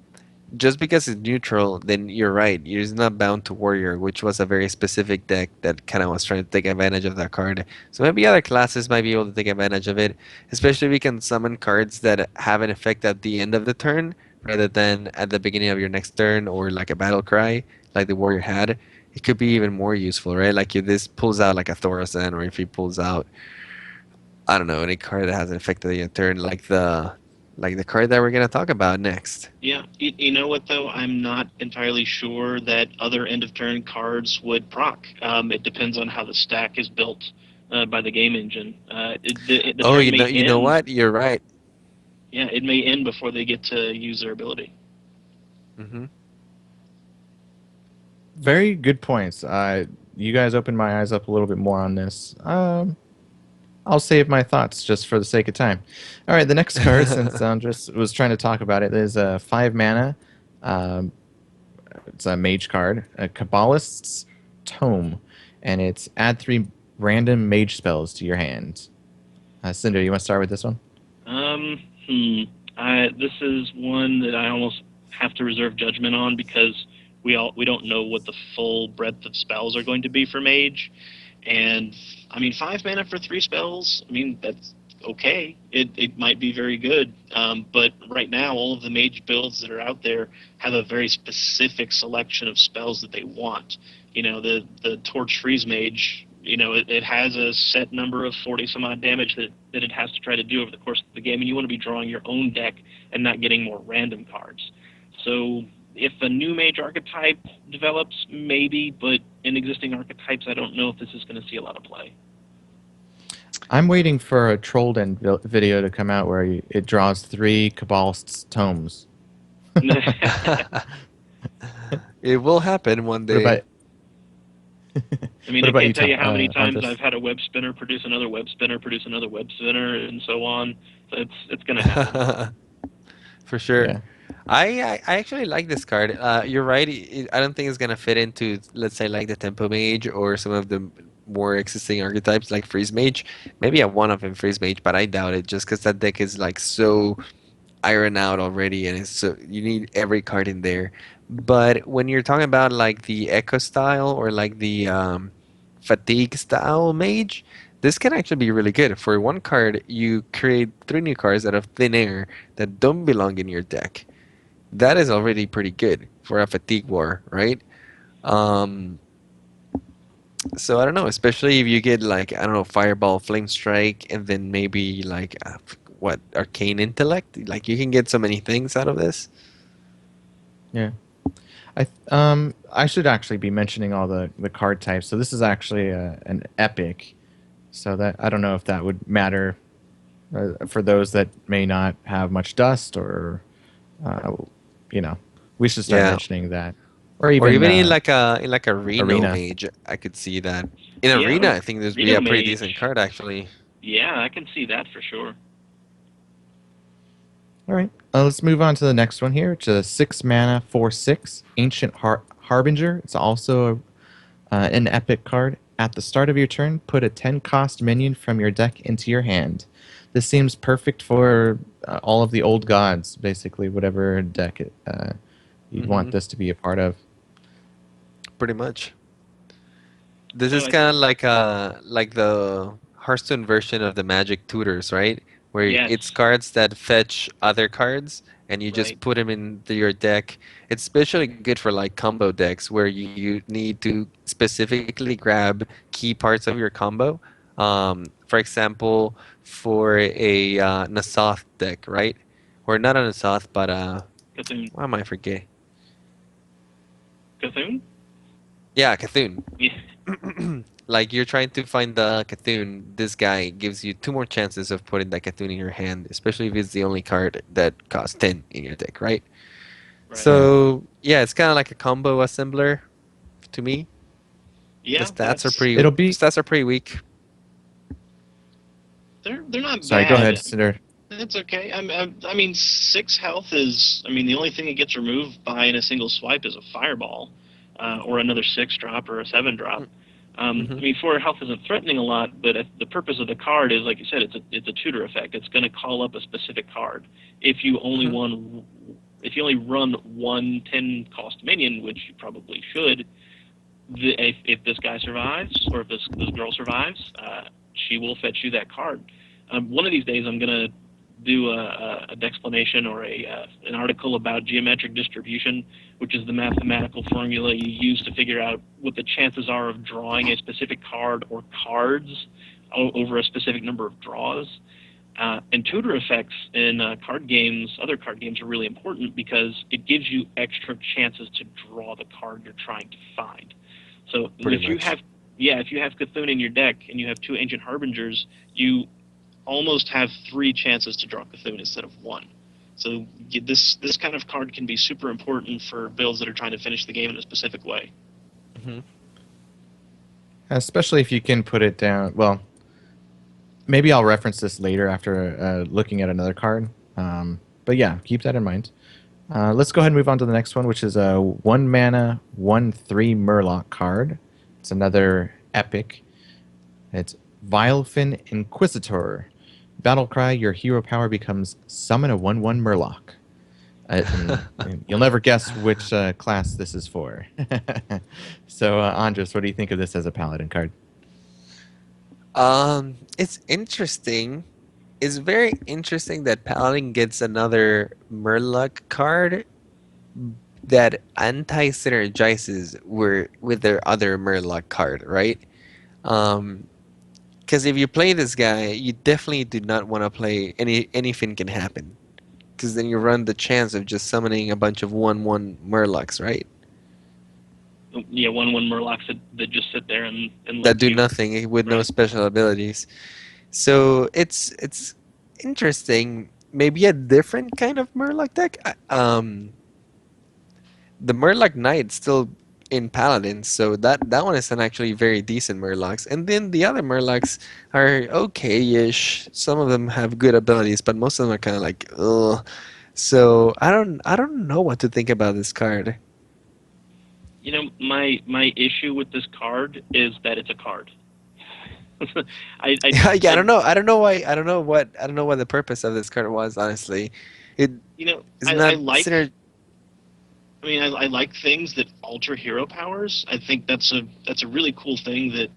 just because it's neutral, then you're right. You're not bound to Warrior, which was a very specific deck that kind of was trying to take advantage of that card. So maybe other classes might be able to take advantage of it, especially if we can summon cards that have an effect at the end of the turn rather than at the beginning of your next turn or like a battle cry like the Warrior had. It could be even more useful, right? Like if this pulls out like a Thorozan, or if he pulls out, I don't know, any card that has an effect at the end of the turn, like the card that we're gonna talk about next. Yeah, you know what though? I'm not entirely sure that other end of turn cards would proc. It depends on how the stack is built by the game engine. The Oh, turn may you know end. what? You're right. Yeah, it may end before they get to use their ability. Hmm. Very good points. You guys opened my eyes up a little bit more on this. I'll save my thoughts just for the sake of time. All right, the next card, since Andres was trying to talk about it, is a 5 mana. Um, it's a mage card, a Kabbalist's Tome, and it's add 3 random mage spells to your hand. Cinder, you want to start with this one? Um, hmm. This is one that I almost have to reserve judgment on because we don't know what the full breadth of spells are going to be for mage, and I mean 5 mana for 3 spells. I mean that's okay. It might be very good, but right now all of the mage builds that are out there have a very specific selection of spells that they want. The Torch Freeze Mage, it has a set number of 40 some odd damage that it has to try to do over the course of the game, and you want to be drawing your own deck and not getting more random cards. So if a new mage archetype develops, maybe, but in existing archetypes, I don't know if this is going to see a lot of play. I'm waiting for a Trolled End video to come out where it draws 3 Kabbalist's tomes. It will happen one What day. about I mean, what I about you, can't tell you how many times Andres? I've had a web spinner produce another web spinner, produce another web spinner, and so on. So it's going to happen. For sure. Yeah. I actually like this card. You're right. I don't think it's gonna fit into, let's say, like the Tempo Mage or some of the more existing archetypes like Freeze Mage. Maybe a one of in Freeze Mage, but I doubt it just because that deck is like so iron out already, and it's so you need every card in there. But when you're talking about like the Echo style or like the Fatigue style Mage, this can actually be really good. For one card, you create 3 new cards out of thin air that don't belong in your deck. That is already pretty good for a Fatigue War, right? Um, so I don't know, especially if you get like, I don't know, Fireball, Flame Strike, and then maybe like what, Arcane Intellect. Like you can get so many things out of this. Yeah. I should actually be mentioning all the card types. So this is actually an epic. So that I don't know if that would matter for those that may not have much dust, or uh, you know, we should start Yeah, mentioning that, or or even even in like a Reno arena. Mage, I could see that. In Yeah, Arena, I think this would be Reno a pretty decent Mage. card actually. Yeah, I can see that for sure. All right, let's move on to the next one here. It's a 6 mana 4/6 Ancient Harbinger. It's also an epic card. At the start of your turn, put a 10 cost minion from your deck into your hand. This seems perfect for all of the old gods, basically, whatever deck you'd Hmm. want this to be a part of. pretty much. This So is kind of like the Hearthstone version of the Magic tutors, right? Where yes, it's cards that fetch other cards, and you right. just put them into your deck. It's especially good for like combo decks where you need to specifically grab key parts of your combo. For example, for a Nasoth deck, right? Or not a Nasoth, but Cthulhu. why am I forgetting? Cthulhu? Yeah, Cthulhu. Yeah. Like you're trying to find the Cthulhu, this guy gives you two more chances of putting that Cthulhu in your hand, especially if it's the only card that costs 10 in your deck, right? Right. Yeah. So, yeah, it's kind of like a combo assembler to me. The Yeah, stats are that's pretty It'll the be. stats are pretty weak. they're not Sorry, go ahead, bad. Cinder. That's okay. I mean, 6 health is. I mean, the only thing that gets removed by in a single swipe is a fireball, or another 6 drop or a 7 drop. I Mm-hmm. mean, 4 health isn't threatening a lot, but the purpose of the card is, like you said, it's a tutor effect. It's going to call up a specific card. If you only Mm-hmm. if you only run one 10 cost minion, which you probably should, if this guy survives or if this girl survives, she will fetch you that card. One of these days, I'm gonna do an explanation or an article about geometric distribution, which is the mathematical formula you use to figure out what the chances are of drawing a specific card or cards over a specific number of draws. And tutor effects in card games, other card games, are really important because it gives you extra chances to draw the card you're trying to find. So Pretty if you much. have, yeah, if you have Cthulhu in your deck and you have 2 Ancient Harbingers, you almost have 3 chances to draw Cthulhu instead of one. So this kind of card can be super important for builds that are trying to finish the game in a specific way. Mm-hmm. Especially if you can put it down. Well, maybe I'll reference this later after looking at another card. But yeah, keep that in mind. Let's go ahead and move on to the next one, which is a 1 mana, 1/3 Murloc card. It's another epic. It's Vilefin Inquisitor. Battle cry, your hero power becomes summon a 1/1 Murloc. And you'll never guess which class this is for. So, Andres, what do you think of this as a paladin card? It's interesting. It's very interesting that Paladin gets another Murloc card that anti-synergizes with their other Murloc card, right? Um, because if you play this guy, you definitely do not want to play anything can happen. Because then you run the chance of just summoning a bunch of 1/1 Murlocs, right? Yeah, 1/1 Murlocs that just sit there and That let do you. nothing with no Right. special abilities. So it's interesting. Maybe a different kind of Murloc deck. The Murloc Knight still in Paladin, so that one is an actually very decent Murlocs. And then the other Murlocs are okay-ish. Some of them have good abilities, but most of them are kind of like ugh. So I don't know what to think about this card. You know, my issue with this card is that it's a card. Yeah, I I don't know. I don't know what the purpose of this card was, honestly. It you know is I not like. syner I mean, I like things that alter hero powers. I think that's a really cool thing that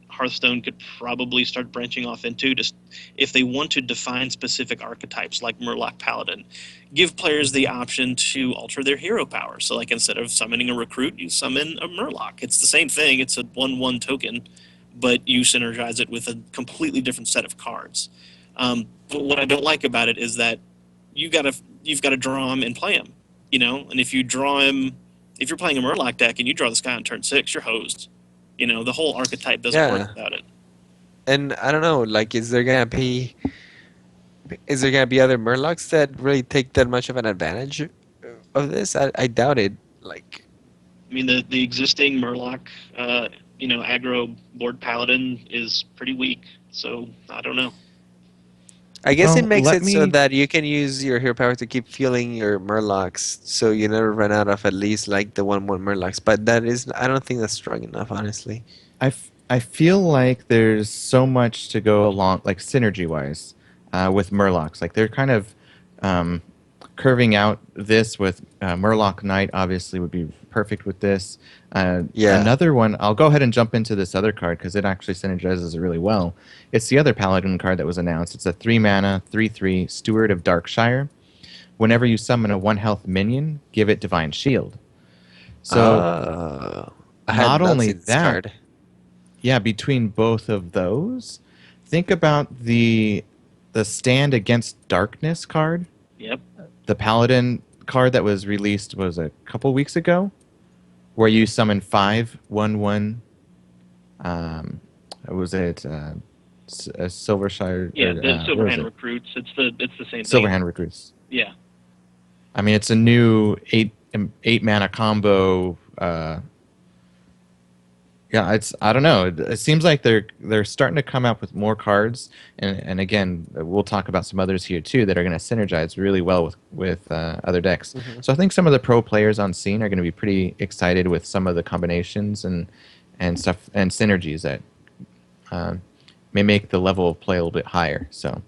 Hearthstone could probably start branching off into. Just if they want to define specific archetypes like Murloc Paladin, give players the option to alter their hero power. So, like instead of summoning a recruit, you summon a Murloc. It's the same thing. It's a 1/1 token, but you synergize it with a completely different set of cards. But what I don't like about it is that you gotta you've got to draw them and play them. You know, and if you draw him, if you're playing a Murloc deck and you draw this guy on turn 6, you're hosed. You know, the whole archetype doesn't work yeah. without it. And I don't know, like is there gonna be other Murlocs that really take that much of an advantage of this? I doubt it. Like, I mean, the existing Murloc, aggro board paladin is pretty weak. So I don't know. I guess it Well, makes let it so me. that you can use your hero power to keep fueling your Murlocs, so you never run out of at least like the 1/1 Murlocs. But I don't think that's strong enough, honestly. I feel like there's so much to go along, like synergy wise, with Murlocs. Like they're kind of, um, curving out this with Murloc Knight obviously would be perfect with this. Yeah. Another one, I'll go ahead and jump into this other card because it actually synergizes really well. It's the other Paladin card that was announced. It's a 3 mana, 3/3 Steward of Darkshire. Whenever you summon a 1 health minion, give it Divine Shield. So Oh, I had not not only seen this that, card. yeah, between both of those, think about the Stand Against Darkness card. Yep. The Paladin card that was released was a couple weeks ago, where you summon 5/1/1. Was it Silvershire Yeah, or the what was Silverhand it? recruits. It's the same thing. Silverhand Recruits. Yeah. I mean, it's a new eight mana combo. Yeah, I don't know. It seems like they're starting to come up with more cards, and again, we'll talk about some others here too that are going to synergize really well with other decks. Hmm. So I think some of the pro players on scene are going to be pretty excited with some of the combinations and stuff and synergies that um, may make the level of play a little bit higher. So,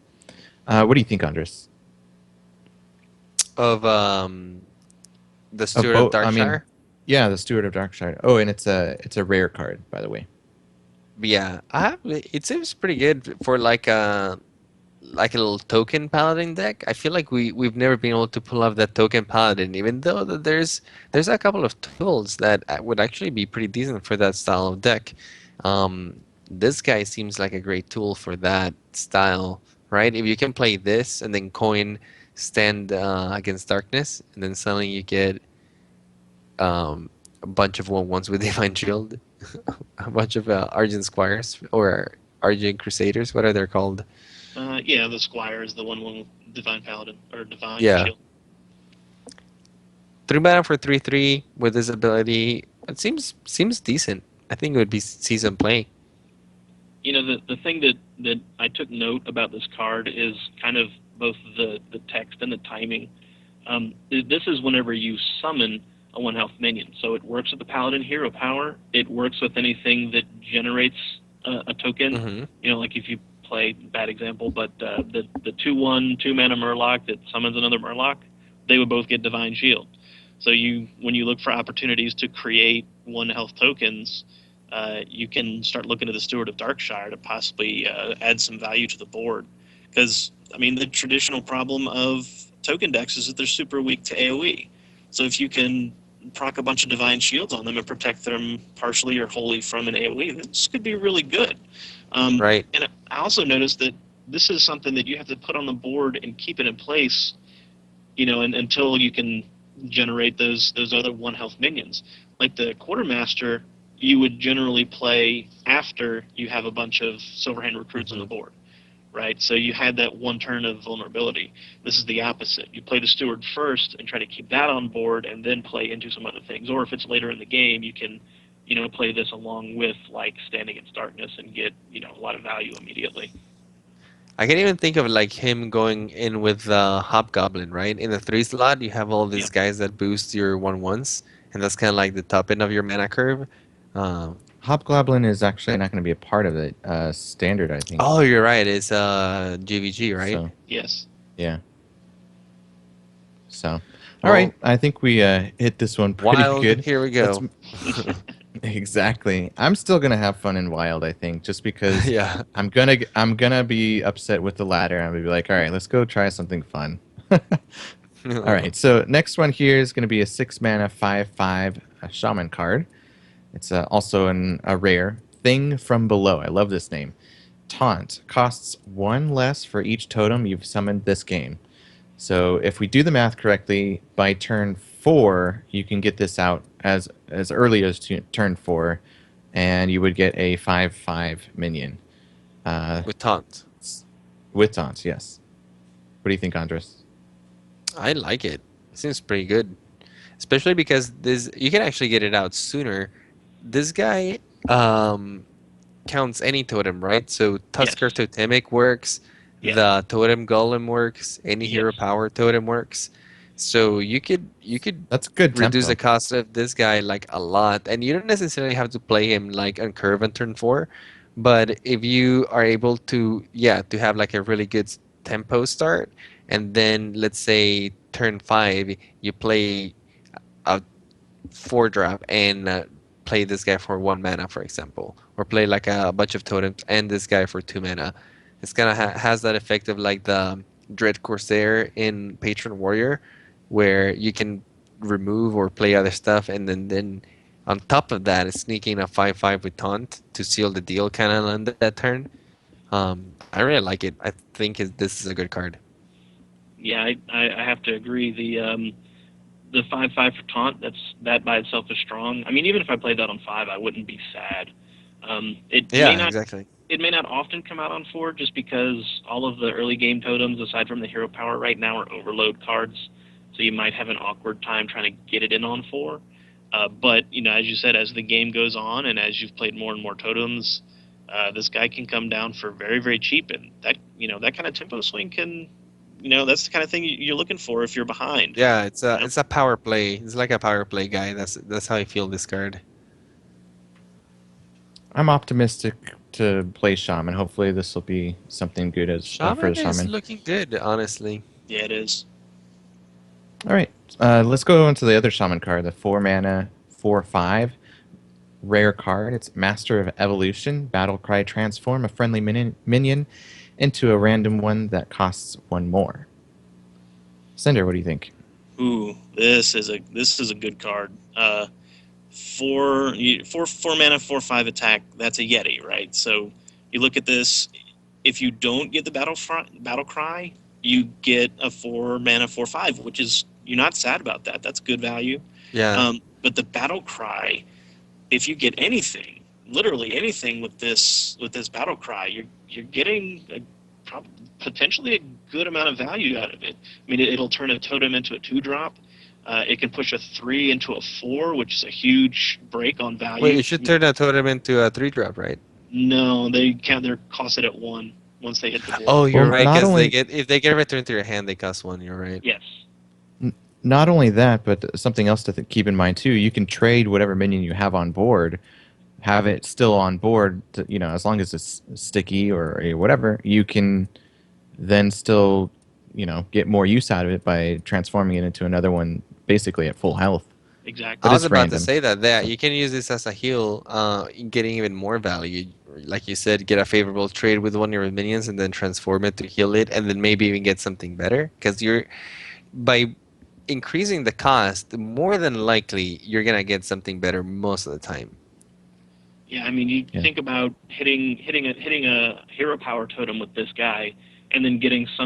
what do you think, Andres? Of the Of Steward of both, I mean, Darkshire. yeah, the Steward of Darkshire. Oh, and it's a rare card, by the way. Yeah, it seems pretty good for like a little token paladin deck. I feel like we've never been able to pull off that token paladin, even though that there's a couple of tools that would actually be pretty decent for that style of deck. This guy seems like a great tool for that style, right? If you can play this and then coin stand against darkness, and then suddenly you get a bunch of 1/1s with divine shield, a bunch of Argent Squires or Argent Crusaders. What are they called? Yeah, the Squire is the one Divine Paladin or Divine Yeah. Shield. 3 mana for 3/3 with this ability. It seems decent. I think it would be season play. You know, the thing that I took note about this card is kind of both the text and the timing. This is whenever you summon a 1 health minion. So it works with the Paladin hero power. It works with anything that generates a token. Hmm. You know, like if you play, bad example, but the 2/1 2 mana Murloc that summons another Murloc, they would both get Divine Shield. So when you look for opportunities to create 1 health tokens, you can start looking at the Steward of Darkshire to possibly add some value to the board. Because, I mean, the traditional problem of token decks is that they're super weak to AoE. So if you can proc a bunch of Divine Shields on them and protect them partially or wholly from an AoE, this could be really good. Right. And I also noticed that this is something that you have to put on the board and keep it in place, you know, until you can generate those other 1 health minions. Like the Quartermaster, you would generally play after you have a bunch of Silverhand recruits on the board, right? So you had that 1 turn of vulnerability. This is the opposite. You play the Steward first and try to keep that on board and then play into some other things. Or if it's later in the game, you can, you know, play this along with like Stand Against Darkness and get, you know, a lot of value immediately. I can even think of like him going in with Hobgoblin, right? In the 3 slot, you have all these Yeah. guys that boost your 1/1s, and that's kind of like the top end of your mana curve. Um, Hobgoblin is actually not going to be a part of it. Standard, I think. oh, you're right. It's GVG, right? So Yes. yeah. So, all Well, right. I think we hit this one pretty Wild. good. Here we Let's go. exactly. I'm still gonna have fun in Wild. I think just because Yeah. I'm gonna be upset with the ladder. I'm gonna be like, all right, let's go try something fun. All right. So next one here is gonna be a 6 mana 5/5 shaman card. It's also a rare Thing from Below. I love this name. Taunt costs 1 less for each totem you've summoned this game. So if we do the math correctly, by turn 4, you can get this out as early as turn 4, and you would get a 5/5 minion With taunt. with taunts. Yes. What do you think, Andres? I like it. It seems pretty good, especially because this you can actually get it out sooner. This guy counts any totem, right? So Tusker Yes. Totemic works, Yeah. the Totem Golem works, any hero Yes. power totem works. So you could That's good reduce the tempo. cost of this guy like a lot, and you don't necessarily have to play him like on curve on turn 4. But if you are able to, yeah, to have like a really good tempo start, and then let's say turn 5, you play a 4 drop and play this guy for 1 mana, for example, or play like a bunch of totems and this guy for 2 mana. It's kind of has that effect of like the Dread Corsair in Patron Warrior, where you can remove or play other stuff, and then on top of that, it's sneaking a 5/5 with taunt to seal the deal, kind of on that turn. I really like it. I think this is a good card. Yeah, I have to agree. The 5/5 for taunt, that by itself is strong. I mean, even if I played that on 5, I wouldn't be sad. It may Yeah, not exactly. it may not often come out on 4 just because all of the early game totems, aside from the hero power right now, are overload cards. So you might have an awkward time trying to get it in on 4. But, as you said, as the game goes on and as you've played more and more totems, this guy can come down for very, very cheap. And that kind of tempo swing can, that's the kind of thing you're looking for if you're behind. Yeah, it's You a know? it's a power play. It's like a power play guy. That's how I feel this card. I'm optimistic to play Shaman. Hopefully, this will be something good as for the Shaman is Shaman. looking good, honestly. Yeah, it is. All right, let's go into the other Shaman card, the 4 mana 4/5 rare card. It's Master of Evolution. Battle Cry, transform a friendly minion into a random one that costs 1 more. Cinder, what do you think? Ooh, this is a good card. 4 mana 4/5 attack. That's a Yeti, right? So you look at this. If you don't get the battle cry, you get a 4 mana 4/5, which is, you're not sad about that. That's good value. Yeah. But the battle cry, if you get anything, literally anything with this battle cry, you're getting potentially a good amount of value out of it. I mean, it'll turn a totem into a 2-drop. It can push a 3 into a 4, which is a huge break on value. Wait, you should turn a totem into a 3-drop, right? No, they count their cost it at 1 once they hit the board. Oh, you're Well, right. not Because only if they get returned to your hand, they cost 1. You're right. Yes. not only that, but something else to keep in mind too. You can trade whatever minion you have on board, have it still on board. As long as it's sticky or whatever, you can then still, get more use out of it by transforming it into another one, basically at full health. Exactly. But I was it's about random. to say that you can use this as a heal, getting even more value. Like you said, get a favorable trade with one of your minions and then transform it to heal it, and then maybe even get something better. Because by increasing the cost, more than likely you're gonna get something better most of the time. Yeah, I mean, you Yeah. think about hitting a hero power totem with this guy, and then getting some